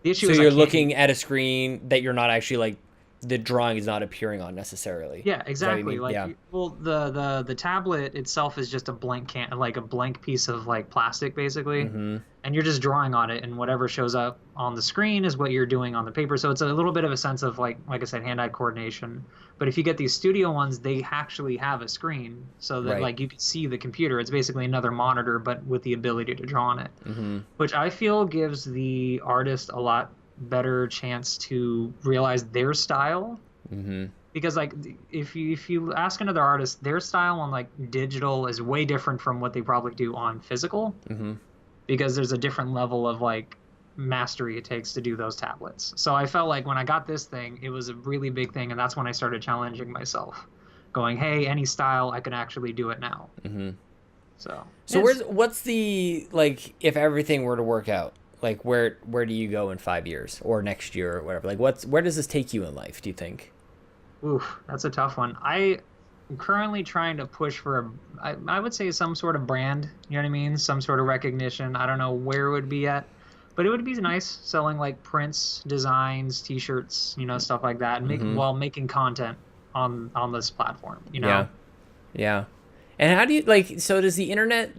The issue so is you're looking at a screen that you're not actually like the drawing is not appearing on necessarily. Yeah, exactly. Like, yeah. Well, the tablet itself is just a blank like a blank piece of like plastic, basically, and you're just drawing on it, and whatever shows up on the screen is what you're doing on the paper. So it's a little bit of a sense of like I said, hand-eye coordination. But if you get these studio ones, they actually have a screen, so that like you can see the computer. It's basically another monitor, but with the ability to draw on it, which I feel gives the artist a lot better chance to realize their style, because like if you ask another artist, their style on like digital is way different from what they probably do on physical, because there's a different level of like mastery it takes to do those tablets. So I felt like when I got this thing, it was a really big thing, and that's when I started challenging myself, going, hey, any style I can actually do it now. So what's the, like, if everything were to work out, like where do you go in 5 years or next year or whatever? Like where does this take you in life, do you think? Oof, that's a tough one. I'm currently trying to push for I would say some sort of brand, you know what I mean? Some sort of recognition. I don't know where it would be at, but it would be nice selling like prints, designs, t-shirts, stuff like that, and while making content on this platform, Yeah. And how do you so does the internet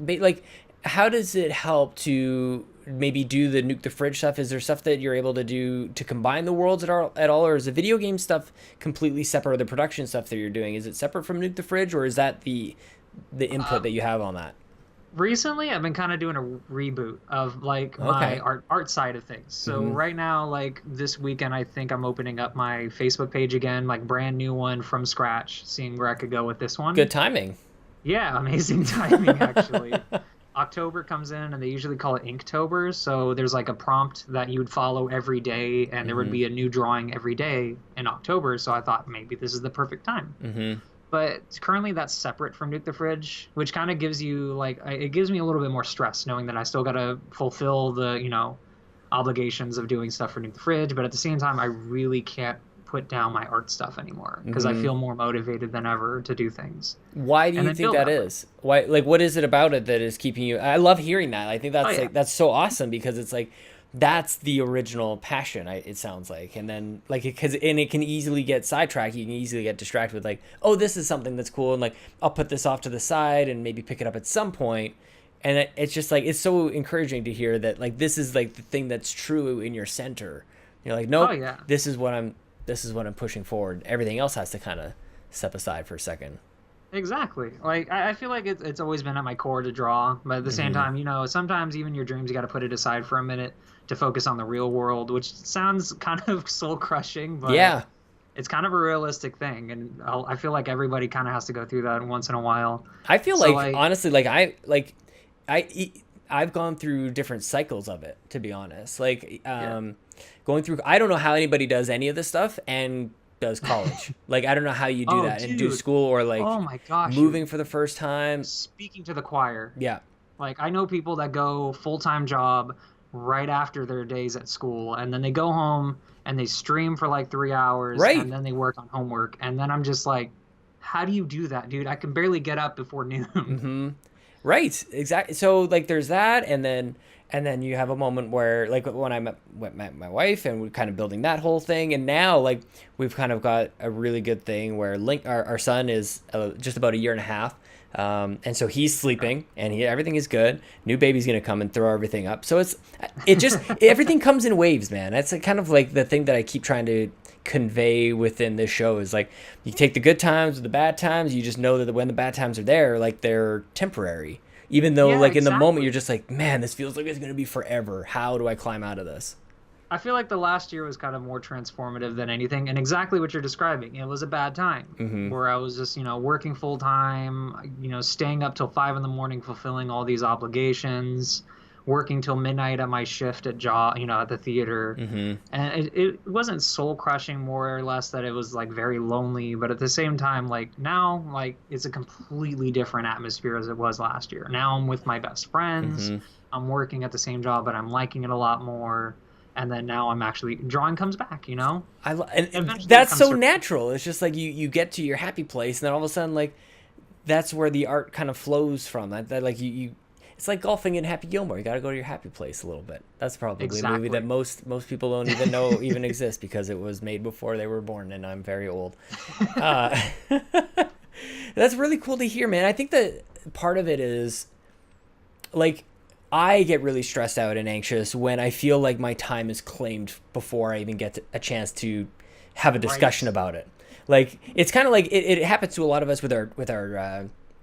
how does it help to maybe do the Nuke the Fridge stuff? Is there stuff that you're able to do to combine the worlds at all, or is the video game stuff completely separate, or the production stuff that you're doing, is it separate from Nuke the Fridge, or is that the input that you have on that? Recently I've been kind of doing a reboot of like my art side of things. So right now, like this weekend, I think I'm opening up my Facebook page again, like brand new one from scratch, seeing where I could go with this one. Good timing. Yeah, amazing timing actually. October comes in and they usually call it Inktober, so there's like a prompt that you would follow every day, and there would be a new drawing every day in October, so I thought maybe this is the perfect time. But currently that's separate from Nuke the Fridge, which kind of gives you like, it gives me a little bit more stress knowing that I still got to fulfill the obligations of doing stuff for Nuke the Fridge, but at the same time I really can't put down my art stuff anymore, because I feel more motivated than ever to do things. Why do you think that is? Why, like, what is it about it that is keeping you? I love hearing that. I think that's that's so awesome, because it's like that's the original passion. It sounds like, and then like because it can easily get sidetracked. You can easily get distracted with like, oh, this is something that's cool, and like I'll put this off to the side and maybe pick it up at some point. And it's just like it's so encouraging to hear that like this is like the thing that's true in your center. You're like, nope, this is what I'm pushing forward. Everything else has to kind of step aside for a second. Exactly. Like I feel like it's always been at my core to draw, but at the same time, you know, sometimes even your dreams you got to put it aside for a minute to focus on the real world, which sounds kind of soul crushing, but yeah, it's kind of a realistic thing, and I feel like everybody kind of has to go through that once in a while. I feel like honestly, like I've gone through different cycles of it, to be honest. Like going through, I don't know how anybody does any of this stuff and does college. Like I don't know how you do that and do school or like oh my gosh, moving for the first time. Speaking to the choir. Yeah. Like I know people that go full-time job right after their days at school, and then they go home and they stream for like 3 hours, and then they work on homework, and then I'm just like, how do you do that, dude? I can barely get up before noon. Right, exactly. So like there's that, and then you have a moment where like when I met my wife and we're kind of building that whole thing, and now like we've kind of got a really good thing where our son is just about a year and a half, and so he's sleeping and everything is good. New baby's gonna come and throw everything up. So it just everything comes in waves, man. That's kind of like the thing that I keep trying to convey within this show is like you take the good times with the bad times. You just know that when the bad times are there, like they're temporary. Even though, like, in the moment, you're just like, man, this feels like it's going to be forever. How do I climb out of this? I feel like the last year was kind of more transformative than anything. And exactly what you're describing. It was a bad time where I was just, you know, working full time, you know, staying up till 5 a.m, fulfilling all these obligations, working till midnight at my shift at at the theater. And it wasn't soul crushing, more or less, that it was like very lonely, but at the same time, like now, like it's a completely different atmosphere as it was last year. Now I'm with my best friends, I'm working at the same job, but I'm liking it a lot more. And then now I'm actually drawing comes back, you know. And that's so natural. It's just like you get to your happy place, and then all of a sudden, like that's where the art kind of flows from. That like you it's like golfing in Happy Gilmore. You got to go to your happy place a little bit. That's probably a movie that most people don't even know even exists because it was made before they were born, and I'm very old. That's really cool to hear, man. I think that part of it is, like, I get really stressed out and anxious when I feel like my time is claimed before I even get a chance to have a discussion about it. Like, it's kind of like it happens to a lot of us with our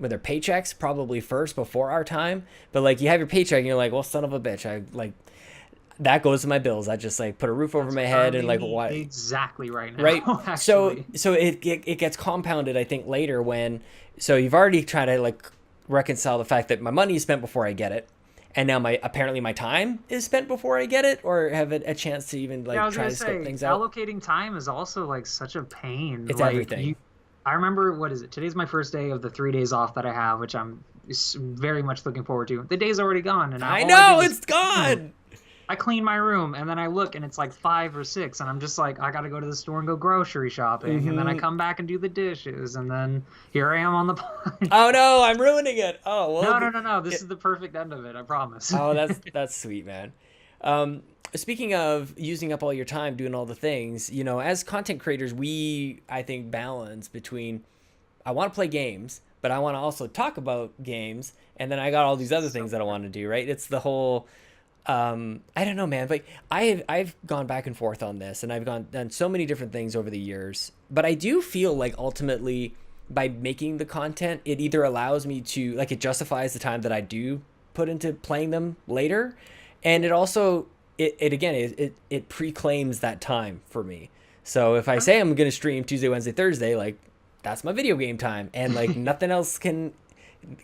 paychecks, probably first before our time. But like you have your paycheck and you're like, well, son of a bitch, I like that goes to my bills. I just like put a roof over my head and like what exactly right now. Right. So it gets compounded, I think, later when you've already tried to like reconcile the fact that my money is spent before I get it. And now apparently my time is spent before I get it, or have a chance to even like try to scope things out. Allocating time is also like such a pain. It's like, everything. I remember, what is it? Today's my first day of the 3 days off that I have, which I'm very much looking forward to. The day's already gone, and I know it's gone. I clean my room, and then I look, and it's like 5 or 6, and I'm just like, I gotta go to the store and go grocery shopping, and then I come back and do the dishes, and then here I am on the pod. Oh no, I'm ruining it. Oh well. No. This is the perfect end of it. I promise. Oh, that's sweet, man. Speaking of using up all your time doing all the things, you know, as content creators, I think balance between I want to play games, but I want to also talk about games, and then I got all these other things that I want to do, right? It's the whole I don't know, man, but I've gone back and forth on this, and I've done so many different things over the years, but I do feel like ultimately by making the content, it either allows me to, like, it justifies the time that I do put into playing them later, and it also it pre-claims that time for me. So if I say I'm going to stream Tuesday, Wednesday, Thursday, like that's my video game time, and like nothing else can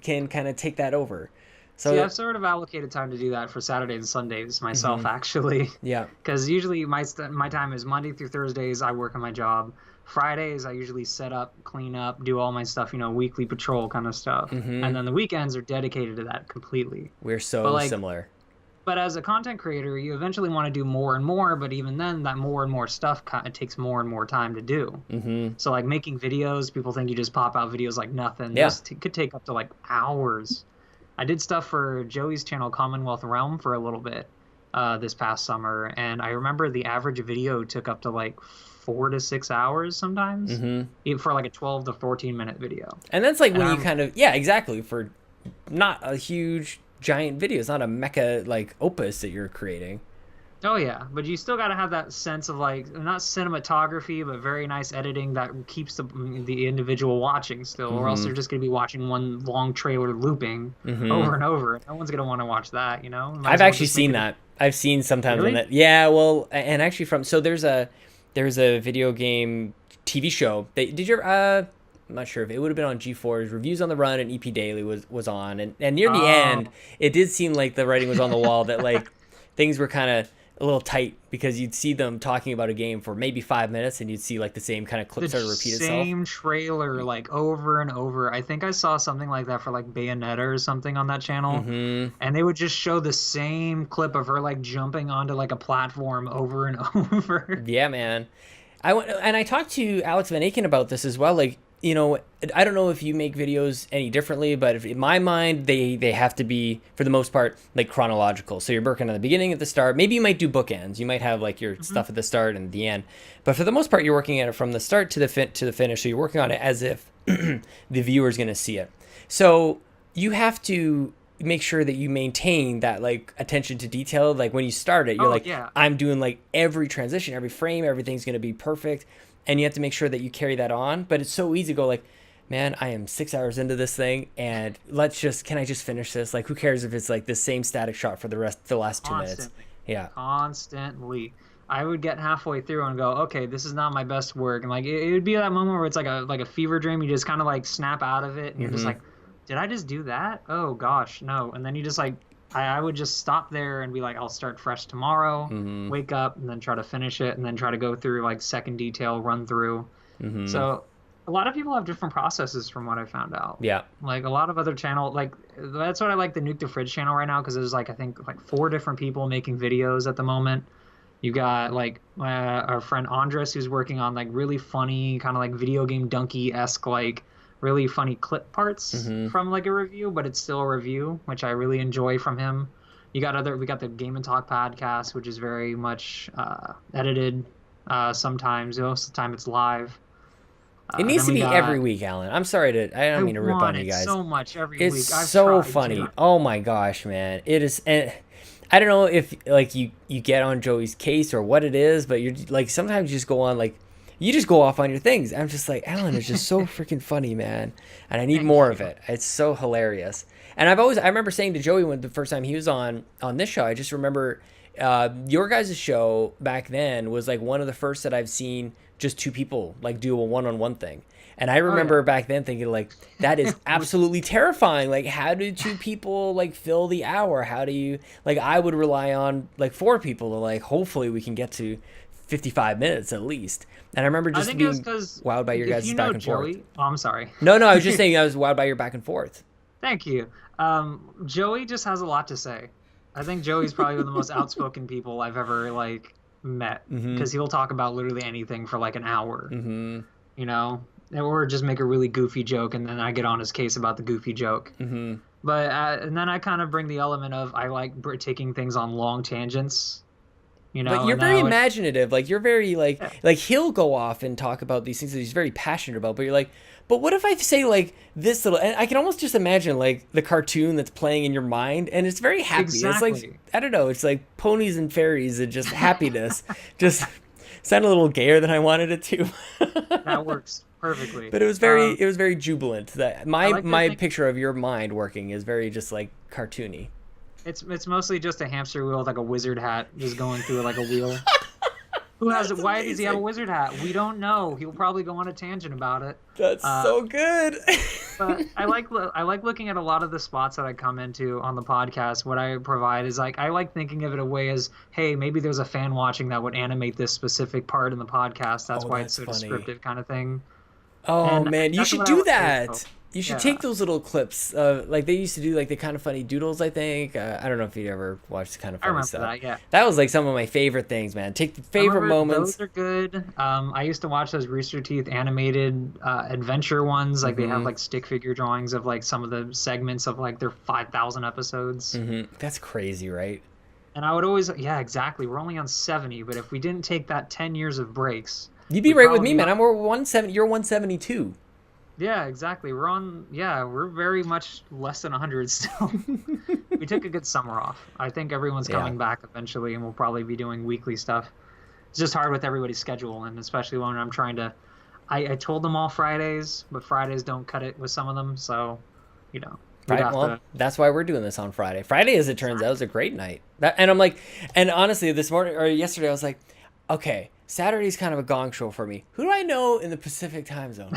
kind of take that over. So I've sort of allocated time to do that for Saturdays and Sundays myself, actually. Yeah. Because usually my time is Monday through Thursdays. I work on my job. Fridays I usually set up, clean up, do all my stuff, you know, weekly patrol kind of stuff. And then the weekends are dedicated to that completely. We're so similar. But as a content creator, you eventually want to do more and more, but even then, that more and more stuff kind of takes more and more time to do. So, like, making videos, people think you just pop out videos like nothing. Yeah. This could take up to, like, hours. I did stuff for Joey's channel, Commonwealth Realm, for a little bit, this past summer, and I remember the average video took up to like 4 to 6 hours sometimes, even for like a 12 to 14 minute video. And that's like when you kind of, yeah, exactly, for not a huge giant video. It's not a mecha like opus that you're creating. Oh yeah, but you still got to have that sense of like not cinematography, but very nice editing that keeps the individual watching still, or else they're just gonna be watching one long trailer looping over and over. No one's gonna want to watch that, you know. I've actually seen that. I've seen sometimes Really? on that. Yeah, well, and actually so there's a video game TV show. Did you I'm not sure if it would have been on G4's Reviews on the Run, and EP Daily was on, and near the end, it did seem like the writing was on the wall that like things were kind of a little tight, because you'd see them talking about a game for maybe 5 minutes, and you'd see like the same kind of clip sort of repeat itself. The same trailer like over and over. I think I saw something like that for like Bayonetta or something on that channel, and they would just show the same clip of her like jumping onto like a platform over and over. Yeah, man. I talked to Alex Van Aken about this as well. Like, you know, I don't know if you make videos any differently, but in my mind, they have to be, for the most part, like chronological. So you're working on the beginning, at the start. Maybe you might do bookends. You might have like your stuff at the start and the end. But for the most part, you're working at it from the start to the finish. So you're working on it as if the viewer's going to see it. So you have to make sure that you maintain that like attention to detail. Like when you start it, you're I'm doing like every transition, every frame, everything's going to be perfect. And you have to make sure that you carry that on. But it's so easy to go like, man, I am 6 hours into this thing, and can I just finish this? Like, who cares if it's like the same static shot for the last 2 minutes? Yeah. Constantly. I would get halfway through and go, okay, this is not my best work. And like, it would be that moment where it's like a fever dream. You just kind of like snap out of it, and you're just like, did I just do that? Oh gosh, no. And then you just like, I would just stop there and be like, I'll start fresh tomorrow, wake up, and then try to finish it, and then try to go through like second detail run through. So a lot of people have different processes from what I found out. Yeah. Like a lot of other like that's what I like the Nuke the Fridge channel right now, because there's like, I think like 4 different people making videos at the moment. You got like our friend Andres, who's working on like really funny kind of like video game donkey-esque like really funny clip parts from like a review, but it's still a review, which I really enjoy from him. We got the Game and Talk podcast, which is very much edited sometimes. Most of the time it's live. It needs to be every week, Alan. I'm sorry I don't mean to rip on you guys. So much every week. It's so funny. Oh my gosh, man. It is. And I don't know if like you get on Joey's case or what it is, but you're like, sometimes you just go on like, you just go off on your things. I'm just like, Alan is just so freaking funny, man. And I need more of it. It's so hilarious. And I remember saying to Joey when the first time he was on this show, I just remember your guys' show back then was like one of the first that I've seen just 2 people like do a one-on-one thing. And I remember back then thinking like, that is absolutely terrifying. Like, how do 2 people like fill the hour? How do you, like, I would rely on like 4 people to like, hopefully we can get to 55 minutes at least. And I remember just being wowed by your guys' back and forth. Oh, I'm sorry. No, I was just saying I was wowed by your back and forth. Thank you. Joey just has a lot to say. I think Joey's probably one of the most outspoken people I've ever like met, because he'll talk about literally anything for like an hour. You know, or just make a really goofy joke, and then I get on his case about the goofy joke. But and then I kind of bring the element of I like taking things on long tangents. You know, but you're very imaginative. Like you're very like he'll go off and talk about these things that he's very passionate about. But you're like, but what if I say like this little? And I can almost just imagine like the cartoon that's playing in your mind, and it's very happy. Exactly. It's like, I don't know. It's like ponies and fairies and just happiness. Just sounded a little gayer than I wanted it to. That works perfectly. But it was very jubilant. That my picture of your mind working is very just like cartoony. It's mostly just a hamster wheel with like a wizard hat just going through like a wheel. Why does he have a wizard hat? We don't know. He'll probably go on a tangent about it. That's so good. But I like looking at a lot of the spots that I come into on the podcast. What I provide is like, I like thinking of it a way as, hey, maybe there's a fan watching that would animate this specific part in the podcast. That's why it's so descriptive kind of thing. Oh, man, you should do that. You should take those little clips. Like they used to do like the Kind of Funny doodles, I think. I don't know if you ever watched Kind of Funny stuff. I remember that, yeah. That was like some of my favorite things, man. Take the favorite moments. Those are good. I used to watch those Rooster Teeth animated adventure ones. Like they have like stick figure drawings of like some of the segments of like their 5,000 episodes. That's crazy, right? And I would always, yeah, exactly. We're only on 70, but if we didn't take that 10 years of breaks, You'd be we'd right with me, probably be man. on, I'm 170. You're 172. yeah, exactly. We're very much less than 100 still. We took a good summer off. I think everyone's Yeah. coming back eventually, and we'll probably be doing weekly stuff. It's just hard with everybody's schedule, and especially when I'm trying to. I told them all Fridays, but Fridays don't cut it with some of them, so, we'd Right. have Well, to. that's why we're doing this on Friday. Friday, as it turns out, is a great night. And I'm like, and honestly, this morning or yesterday, I was like, okay, Saturday's kind of a gong show for me. Who do I know in the Pacific time zone?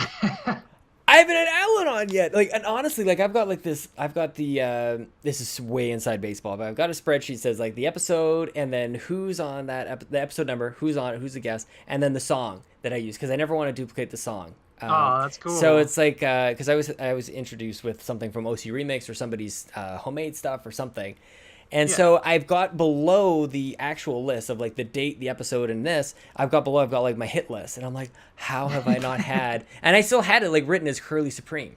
I haven't had Alan on yet. Like, and honestly, like I've got like this. I've got the. This is way inside baseball, but I've got a spreadsheet that says like the episode and then who's on that the episode number, who's on it, who's the guest, and then the song that I use because I never want to duplicate the song. Oh, that's cool. So it's like because I was introduced with something from OC Remix or somebody's homemade stuff or something, and so I've got below the actual list of like the date, the episode, and this. I've got like my hit list, and I'm like, how have I not had? And I still had it like written as Curly Supreme,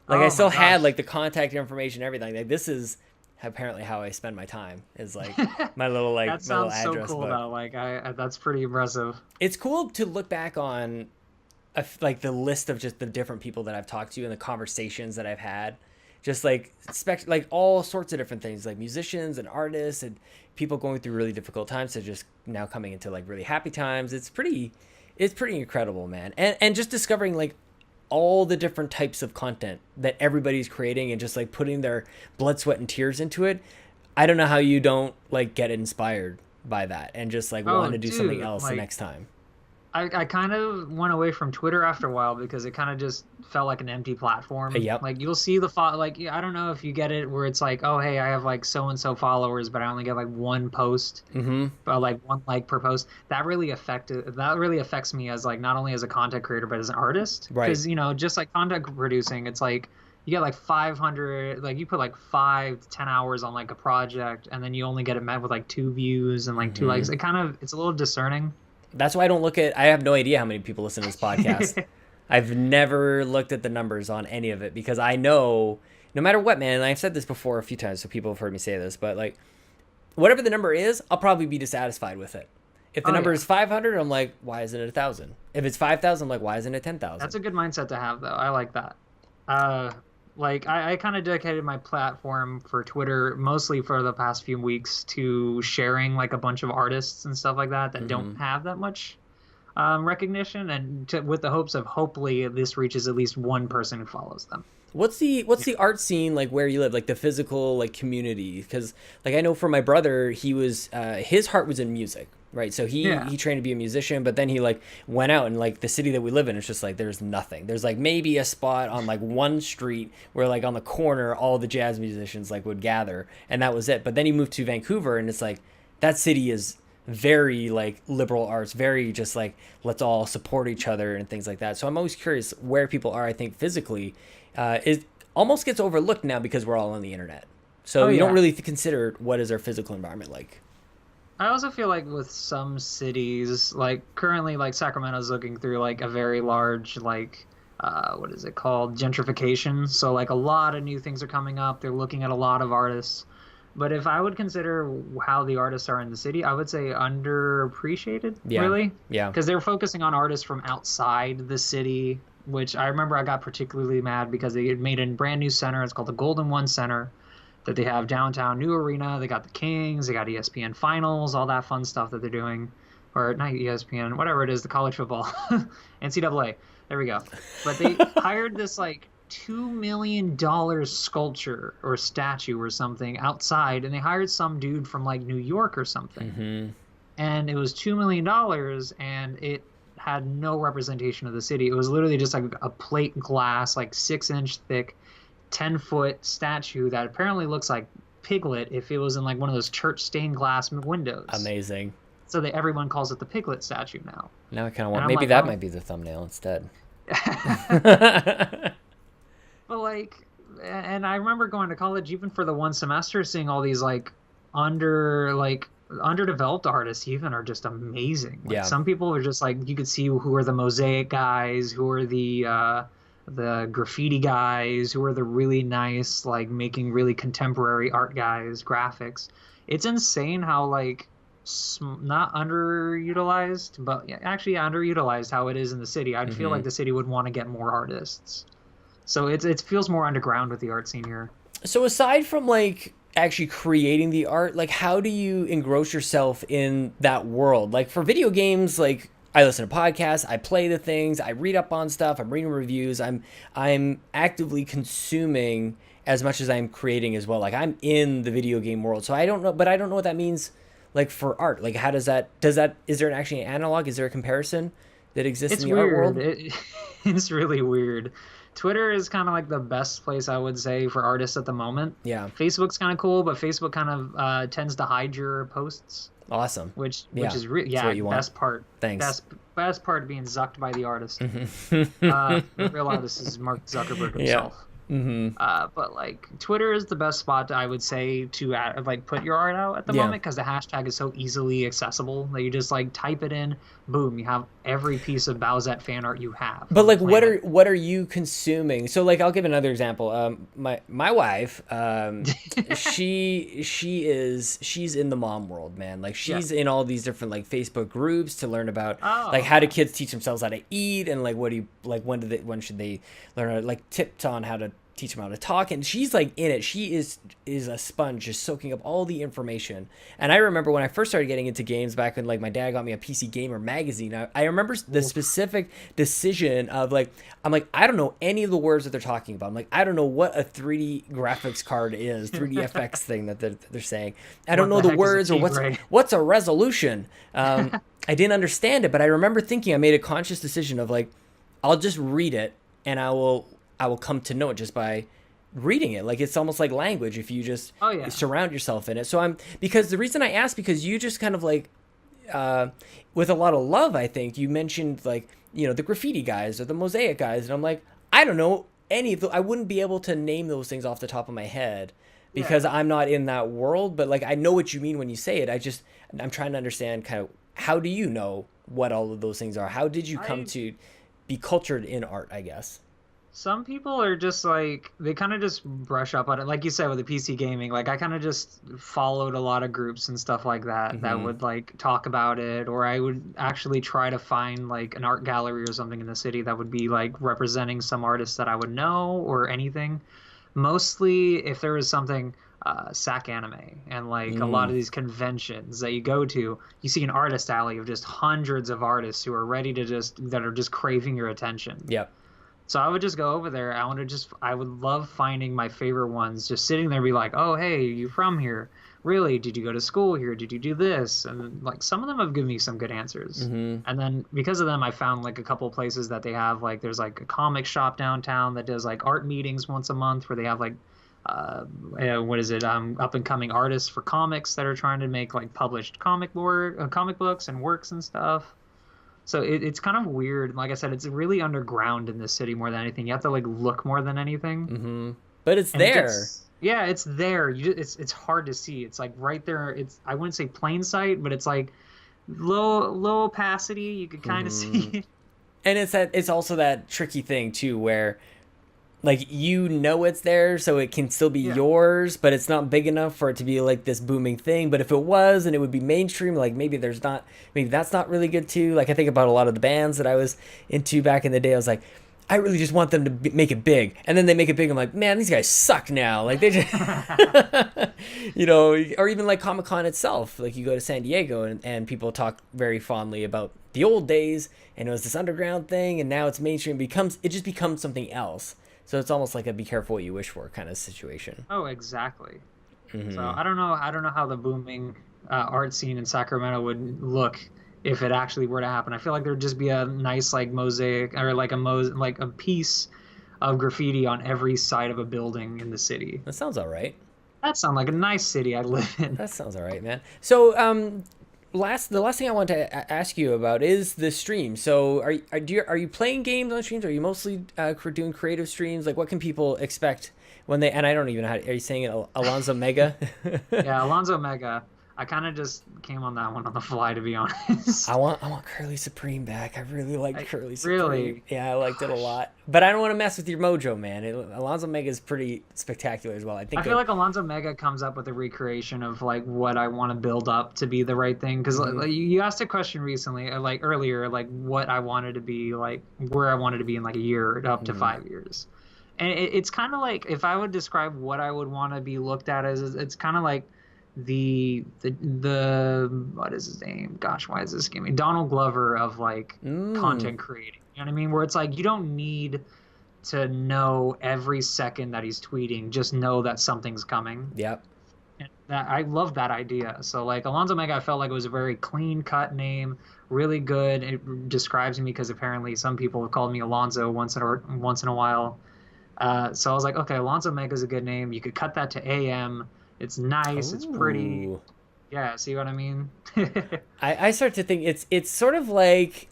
like I still had like the contact information, everything. Like this is apparently how I spend my time is like my little like that my little sounds so address cool book. though. Like that's pretty impressive. It's cool to look back on like the list of just the different people that I've talked to and the conversations that I've had, just like like all sorts of different things, like musicians and artists and people going through really difficult times to just now coming into like really happy times. It's pretty incredible, man. And just discovering like all the different types of content that everybody's creating and just like putting their blood, sweat, and tears into it. I don't know how you don't like get inspired by that and just like want to do something else like, the next time. I kind of went away from Twitter after a while because it kind of just felt like an empty platform. Yep. Like you'll see like I don't know if you get it where it's like, oh hey, I have like so and so followers, but I only get like one post, but like one like per post. That really affects me as like not only as a content creator but as an artist. Right. Because just like content producing, it's like you get like 500, like you put like 5 to 10 hours on like a project, and then you only get it met with like 2 views and like 2 likes. It's a little discerning. That's why I don't look at. I have no idea how many people listen to this podcast. I've never looked at the numbers on any of it because I know no matter what, man. And I've said this before a few times, so people have heard me say this, but like whatever the number is, I'll probably be dissatisfied with it. If the number is 500, I'm like, why isn't it 1,000? If it's 5,000, I'm like, why isn't it 10,000? That's a good mindset to have, though. I like that. Like I kind of dedicated my platform for Twitter mostly for the past few weeks to sharing like a bunch of artists and stuff like that don't have that much recognition, and with the hopes of hopefully this reaches at least one person who follows them. What's the art scene like where you live, like the physical like community? Because like I know for my brother, he was his heart was in music, right? So he trained to be a musician, but then he like went out and like the city that we live in, it's just like there's nothing. There's like maybe a spot on like one street where like on the corner all the jazz musicians like would gather, and that was it. But then he moved to Vancouver, and it's like that city is very like liberal arts, very just like let's all support each other and things like that. So I'm always curious where people are. I think physically it almost gets overlooked now because we're all on the internet, so you don't really consider what is our physical environment like. I also feel like with some cities, like currently like Sacramento's looking through like a very large like what is it called, gentrification. So like a lot of new things are coming up. They're looking at a lot of artists. But if I would consider how the artists are in the city, I would say underappreciated, really. Yeah. Because they're focusing on artists from outside the city, which I remember I got particularly mad because they had made a brand new center. It's called the Golden One Center that they have downtown, new arena. They got the Kings, they got ESPN Finals, all that fun stuff that they're doing. Or not ESPN, whatever it is, the college football, NCAA. There we go. But they hired this like $2 million sculpture or statue or something outside, and they hired some dude from like New York or something, and it was $2 million, and it had no representation of the city. It was literally just like a plate glass, like 6-inch thick, 10-foot statue that apparently looks like Piglet if it was in like one of those church stained glass windows. Amazing. So everyone calls it the Piglet statue now. Now I kind of want maybe like, that might be the thumbnail instead. But like, and I remember going to college even for the one semester, seeing all these like underdeveloped artists even are just amazing. Like, some people are just like, you could see who are the mosaic guys, who are the graffiti guys, who are the really nice like making really contemporary art guys, graphics. it's insane how like not underutilized, but actually underutilized how it is in the city. I'd feel like the city would want to get more artists. So it feels more underground with the art scene here. So aside from like actually creating the art, like how do you engross yourself in that world? Like for video games, like I listen to podcasts, I play the things, I read up on stuff, I'm reading reviews, I'm actively consuming as much as I'm creating as well. Like I'm in the video game world. So I don't know, but I don't know what that means like for art. Like how does that is there actually an analog? Is there a comparison that exists in the art world? It's really weird. Twitter is kind of like the best place I would say for artists at the moment. Yeah. Facebook's kind of cool, but Facebook kind of tends to hide your posts. Awesome. Which is best part. Thanks. Best part of being zucked by the artist. The real artist is Mark Zuckerberg himself. Yeah. But like Twitter is the best spot I would say to like put your art out at the moment, because the hashtag is so easily accessible that you just like type it in, boom, you have every piece of Bowsette fan art you have. But like what are you consuming? So like I'll give another example. My wife, she's in the mom world, man. Like she's in all these different like Facebook groups to learn about like how do kids teach themselves how to eat, and like what do you like when should they learn how to, like tips on how to teach them how to talk, and she's like in it. She is a sponge, just soaking up all the information. And I remember when I first started getting into games back when like my dad got me a PC Gamer magazine. I remember the specific decision of like I'm like I don't know any of the words that they're talking about. I'm like I don't know what a 3D graphics card is, 3D FX thing that they're saying. I don't know the words or what's a resolution. I didn't understand it, but I remember thinking I made a conscious decision of like I'll just read it and I will come to know it just by reading it. Like it's almost like language if you just surround yourself in it. So because the reason I asked, because you just kind of like with a lot of love, I think you mentioned like, you know, the graffiti guys or the mosaic guys, and I'm like, I don't know any of I wouldn't be able to name those things off the top of my head because I'm not in that world, but like I know what you mean when you say it. I'm trying to understand kind of how do you know what all of those things are? How did you come to be cultured in art, I guess? Some people are just like, they kind of just brush up on it. Like you said, with the PC gaming, like I kind of just followed a lot of groups and stuff like that that would like talk about it, or I would actually try to find like an art gallery or something in the city that would be like representing some artists that I would know or anything. Mostly if there was something SAC anime and like a lot of these conventions that you go to, you see an artist alley of just hundreds of artists who are ready to that are just craving your attention. Yep. So I would just go over there. I would love finding my favorite ones, just sitting there, be like, oh, hey, you from here? Really? Did you go to school here? Did you do this? And like some of them have given me some good answers. And then because of them, I found like a couple places that they have, like there's like a comic shop downtown that does like art meetings once a month where they have like, up and coming artists for comics that are trying to make like published comic books and works and stuff. So it's kind of weird. Like I said, it's really underground in this city more than anything. You have to like look more than anything. But it's there. It's there. It's hard to see. It's like right there. I wouldn't say plain sight, but it's like low opacity. You could kind of see it. And it's also that tricky thing too, where like you know it's there, so it can still be yours, but it's not big enough for it to be like this booming thing. But if it was, and it would be mainstream, like maybe that's not really good too. Like I think about a lot of the bands that I was into back in the day. I was like, I really just want them to make it big, and then they make it big. I'm like, man, these guys suck now. Like they just, you know, or even like Comic-Con itself. Like you go to San Diego and people talk very fondly about the old days, and it was this underground thing, and now it's mainstream. It just becomes something else. So it's almost like a be careful what you wish for kind of situation. Oh, exactly. So I don't know how the booming art scene in Sacramento would look if it actually were to happen. I feel like there'd just be a nice like mosaic or like a piece of graffiti on every side of a building in the city. That sounds all right. That sounds like a nice city I'd live in. That sounds all right, man. So the last thing I want to ask you about is the stream. So are you playing games on streams? Are you mostly doing creative streams? Like what can people expect when they, and I don't even know how, are you saying it Alonzo Mega? Yeah, Alonzo Mega. I kind of just came on that one on the fly, to be honest. I want Curly Supreme back. I really liked Curly Supreme. Really? Yeah, I liked it a lot. But I don't want to mess with your mojo, man. Alonzo Mega is pretty spectacular as well. I feel like Alonzo Mega comes up with a recreation of like what I want to build up to be the right thing. Because like, you asked a question recently, like earlier, like what I wanted to be, like where I wanted to be in like a year up to 5 years. And it's kind of like, if I would describe what I would want to be looked at as, it's kind of like the what is his name? Gosh, why is this giving me Donald Glover of like content creating? You know what I mean? Where it's like you don't need to know every second that he's tweeting. Just know that something's coming. Yep. And I love that idea. So like Alonzo Mega, I felt like it was a very clean cut name, really good. It describes me because apparently some people have called me Alonzo once in a while. So I was like, okay, Alonzo Mega is a good name. You could cut that to AM. It's nice. It's pretty. Yeah, see what I mean? I start to think it's sort of like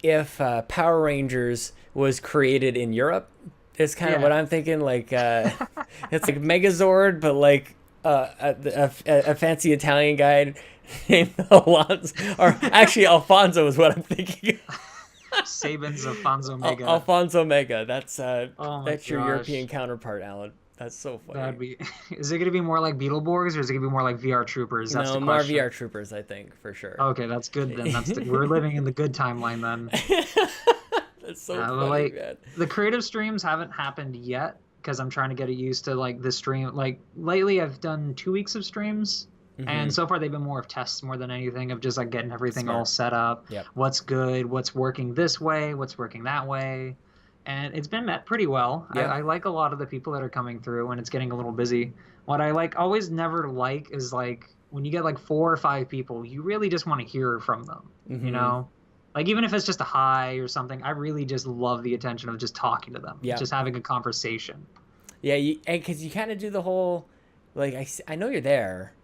if Power Rangers was created in Europe. It's kind of what I'm thinking. Like it's like Megazord, but like a fancy Italian guy named Alonzo, or actually Alfonso is what I'm thinking. Saban's Alfonso Mega. Alfonso Mega. That's that's your European counterpart, Alan. That's so funny. That'd be. Is it gonna be more like Beetleborgs, or is it gonna be more like VR Troopers? That's the more question. VR Troopers, I think, for sure. Okay, that's good then. We're living in the good timeline then. That's so funny, man. The creative streams haven't happened yet because I'm trying to get used to like the stream. Like lately, I've done 2 weeks of streams. And so far they've been more of tests more than anything, of just like getting everything all set up. Yep. What's good, what's working this way, what's working that way. And it's been met pretty well. Yep. I like a lot of the people that are coming through, and it's getting a little busy. What I like always never like is like when you get like 4 or 5 people, you really just want to hear from them. You know? Like even if it's just a hi or something, I really just love the attention of just talking to them. Just having a conversation. Yeah, because you kind of do the whole like I know you're there,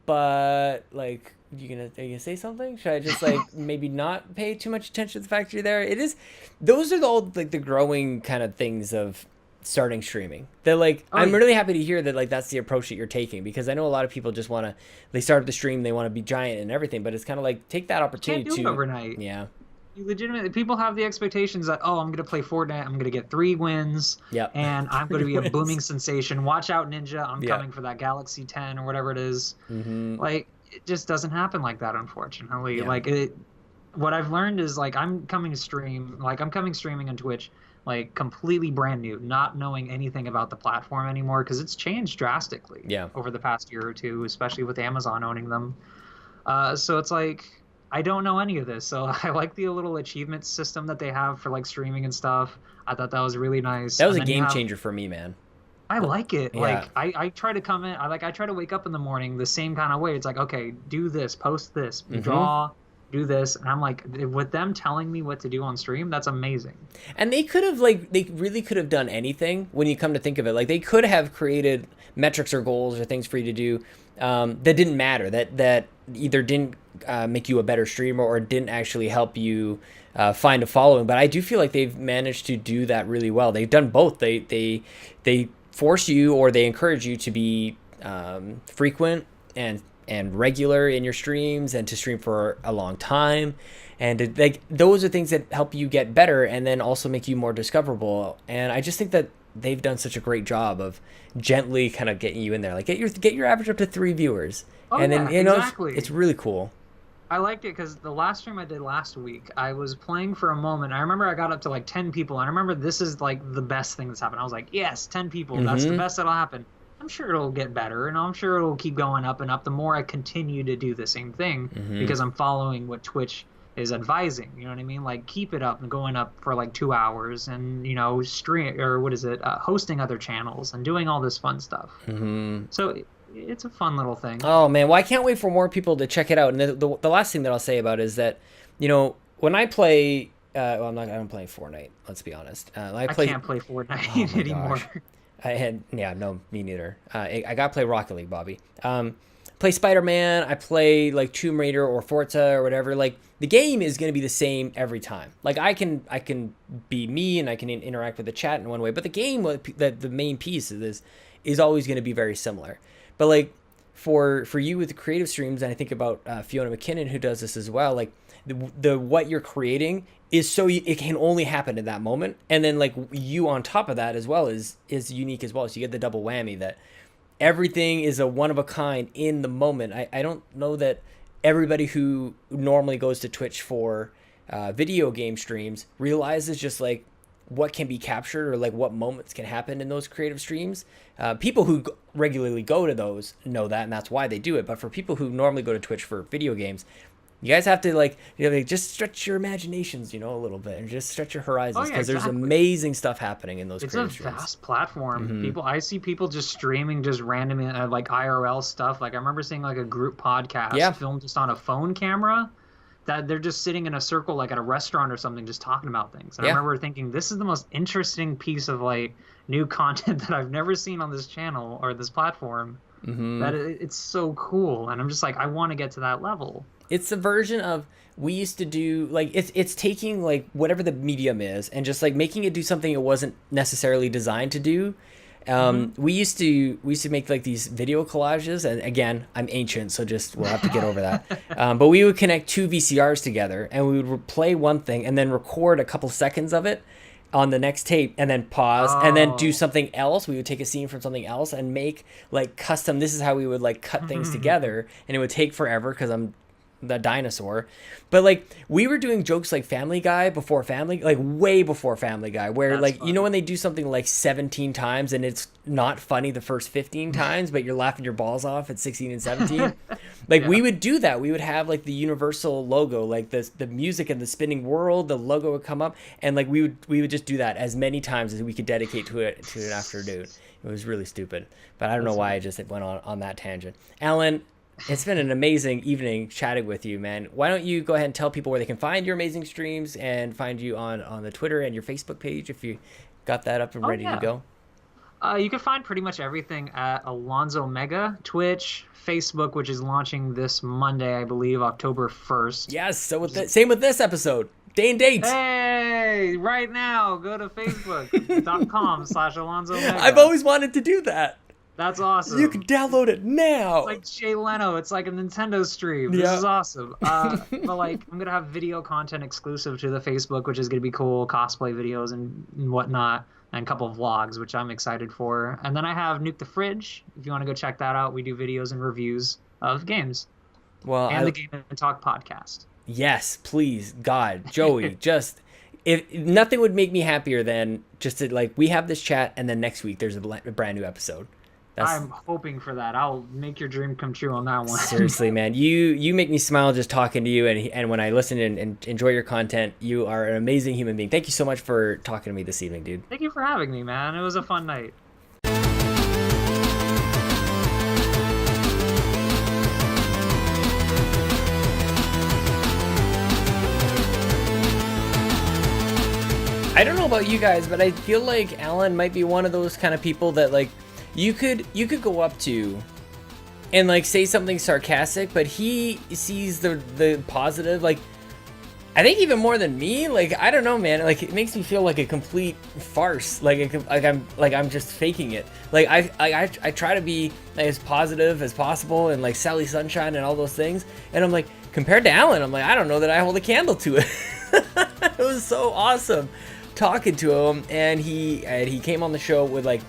but like are you gonna say something? Should I just like maybe not pay too much attention to the fact you're there? Those are the old like the growing kind of things of starting streaming. They're like I'm really happy to hear that like that's the approach that you're taking, because I know a lot of people just they start the stream, they want to be giant and everything, but it's kind of like take that opportunity to do it overnight. Yeah. You legitimately, people have the expectations that, I'm going to play Fortnite, I'm going to get 3 wins, and I'm going to be a booming sensation. Watch out, Ninja, I'm coming for that Galaxy 10 or whatever it is. Like, it just doesn't happen like that, unfortunately. Like, what I've learned is, like, I'm coming streaming on Twitch, like, completely brand new, not knowing anything about the platform anymore, because it's changed drastically over the past year or two, especially with Amazon owning them. So it's like, I don't know any of this, so I like the little achievement system that they have for like streaming and stuff. I thought that was really nice. That was a game changer for me, man. I like it. Like I try to come in. I try to wake up in the morning the same kind of way. It's like, okay, do this, post this, draw, do this, and I'm like, with them telling me what to do on stream, that's amazing. And they really could have done anything when you come to think of it. Like they could have created metrics or goals or things for you to do that didn't matter. That either didn't make you a better streamer or didn't actually help you find a following. But I do feel like they've managed to do that really well. They've done both. They force you, or they encourage you to be frequent and regular in your streams, and to stream for a long time. And like those are things that help you get better and then also make you more discoverable. And I just think that they've done such a great job of gently kind of getting you in there. Like get your average up to 3 viewers. And then exactly. It's really cool. I liked it because the last stream I did last week, I was playing for a moment. I remember I got up to like 10 people, and I remember this is like the best thing that's happened. I was like, yes, 10 people. That's the best that'll happen. I'm sure it'll get better, and I'm sure it'll keep going up and up the more I continue to do the same thing, because I'm following what Twitch is advising. You know what I mean? Like keep it up and going up for like 2 hours, and stream, or what is it, hosting other channels and doing all this fun stuff. So it's a fun little thing. Oh man, well I can't wait for more people to check it out. And the last thing that I'll say about it is that when I play I don't play Fortnite, let's be honest. I can't play Fortnite anymore. Me neither. I gotta play Rocket League, Bobby. Play Spider-Man, I play like Tomb Raider or Forza or whatever. Like the game is going to be the same every time. Like I can be me and I can interact with the chat in one way, but the game, the main piece of this is always going to be very similar. But like for you with the creative streams, and I think about Fiona McKinnon, who does this as well, like the what you're creating is so it can only happen in that moment, and then like you on top of that as well is unique as well, so you get the double whammy that everything is a one of a kind in the moment. I don't know that everybody who normally goes to Twitch for video game streams realizes just like what can be captured or like what moments can happen in those creative streams. People who regularly go to those know that, and that's why they do it. But for people who normally go to Twitch for video games, you guys have to like, just stretch your imaginations, a little bit, and just stretch your horizons, because there's amazing stuff happening in those creative streams. It's a vast platform. I see people just streaming just random like IRL stuff. Like I remember seeing like a group podcast filmed just on a phone camera, that they're just sitting in a circle like at a restaurant or something, just talking about things. And I remember thinking, this is the most interesting piece of like new content that I've never seen on this channel or this platform. That it's so cool, and I'm just like, I want to get to that level. It's a version of, we used to do, like, it's taking like whatever the medium is and just like making it do something it wasn't necessarily designed to do. We used to make like these video collages, and again, I'm ancient, so we'll have to get over that. But we would connect two VCRs together, and we would play one thing and then record a couple seconds of it on the next tape, and then pause, and then do something else. We would take a scene from something else and make like custom. This is how we would like cut things together, and it would take forever because I'm the dinosaur. But like we were doing jokes like Family Guy before Family, like way before Family Guy, where that's like funny. When they do something like 17 times and it's not funny the first 15 times, but you're laughing your balls off at 16 and 17. Like we would do that. We would have like the Universal logo, like the music and the spinning world, the logo would come up, and like we would just do that as many times as we could dedicate to an afternoon. It was really stupid, but I don't know why I just went on that tangent. Alan, it's been an amazing evening chatting with you, man. Why don't you go ahead and tell people where they can find your amazing streams and find you on the Twitter and your Facebook page, if you got that up and ready to go? You can find pretty much everything at Alonzo Mega, Twitch, Facebook, which is launching this Monday, I believe, October 1st. Yes, so same with this episode. Day and date. Hey, right now, go to facebook.com/Alonzo Mega. I've always wanted to do that. That's awesome. You can download it now. It's like Jay Leno. It's like a Nintendo stream. This is awesome. But like, I'm gonna have video content exclusive to the Facebook, which is gonna be cool. Cosplay videos and whatnot, and a couple of vlogs, which I'm excited for. And then I have Nuke the Fridge. If you want to go check that out, we do videos and reviews of games. And the Game and Talk podcast. Yes, please, God, Joey, just. If nothing would make me happier than just to like, we have this chat and then next week there's a brand new episode. I'm hoping for that. I'll make your dream come true on that one. Seriously, man. You make me smile just talking to you, and when I listen and enjoy your content, you are an amazing human being. Thank you so much for talking to me this evening, dude. Thank you for having me, man. It was a fun night. I don't know about you guys, but I feel like Alan might be one of those kind of people that like you could go up to and like say something sarcastic, but he sees the positive. Like I think even more than me. Like I don't know, man. Like it makes me feel like a complete farce. Like I'm just faking it. Like I try to be like, as positive as possible and like Sally Sunshine and all those things. And I'm like, compared to Alan, I'm like, I don't know that I hold a candle to it. It was so awesome talking to him, and he came on the show with like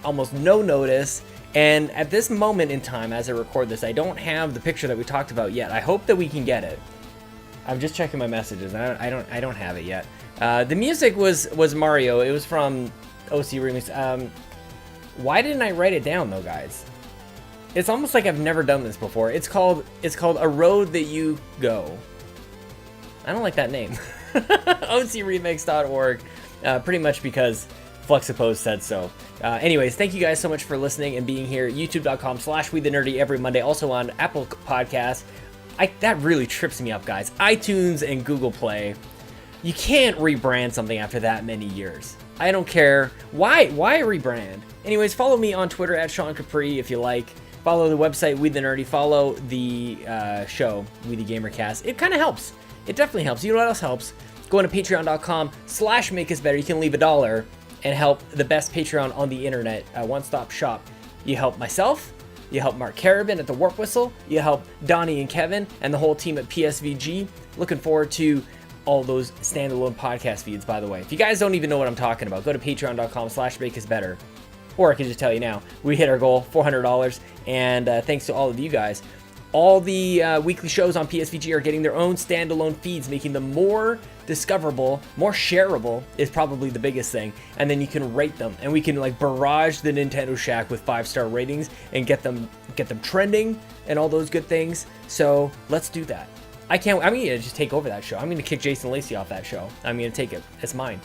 almost no notice. And at this moment in time, as I record this, I don't have the picture that we talked about yet. I hope that we can get it. I'm just checking my messages. I don't have it yet. The music was Mario. It was from OC Remix. Why didn't I write it down though, guys? It's almost like I've never done this before. It's called A Road That You Go. I don't like that name. OCRemix.org. Pretty much because Fluxipose said so. Anyways, thank you guys so much for listening and being here. YouTube.com/WeTheNerdy every Monday. Also on Apple Podcasts. That really trips me up, guys. iTunes and Google Play. You can't rebrand something after that many years. I don't care. Why rebrand? Anyways, follow me on Twitter at Sean Capri if you like. Follow the website, We The Nerdy. Follow the show, We The GamerCast. It kind of helps. It definitely helps. You know what else helps? Go into patreon.com/makeusbetter. You can leave $1 and help the best Patreon on the internet. One-stop shop. You help myself, You help Mark Carabin at the Warp Whistle. You help Donnie and Kevin and the whole team at PSVG. Looking forward to all those standalone podcast feeds, by the way. If you guys don't even know what I'm talking about, go to patreon.com/makeisbetter. Or I can just tell you now, we hit our goal, $400, and thanks to all of you guys. All the weekly shows on PSVG are getting their own standalone feeds, making them more discoverable, more shareable is probably the biggest thing. And then you can rate them, and we can like barrage the Nintendo Shack with 5-star ratings and get them trending and all those good things. So let's do that. I'm gonna just take over that show. I'm gonna kick Jason Lacey off that show. I'm gonna take it. It's mine.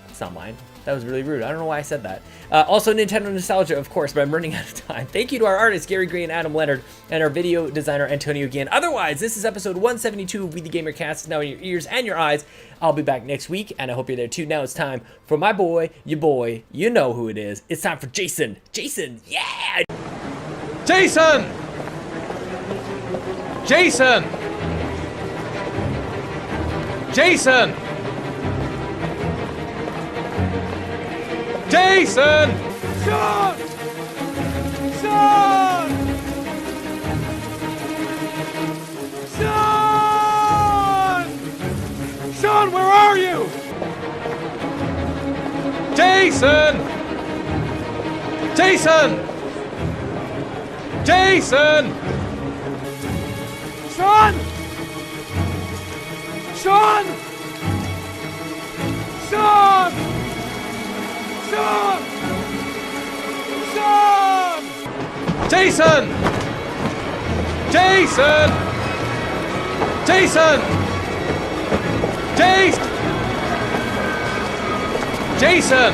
It's not mine. That was really rude. I don't know why I said that. Also, Nintendo Nostalgia, of course, but I'm running out of time. Thank you to our artists, Gary Gray and Adam Leonard, and our video designer, Antonio Guillen. Otherwise, this is episode 172 of We the GamerCast. It's now in your ears and your eyes. I'll be back next week, and I hope you're there too. Now it's time for my boy, your boy. You know who it is. It's time for Jason. Jason, yeah! Jason! Jason! Jason! Jason! Sean! Sean! Sean! Sean, where are you? Jason! Jason! Jason! Sean! Sean! Sean! Sean! Sean! Jason! Jason! Jason! Jason! Jason!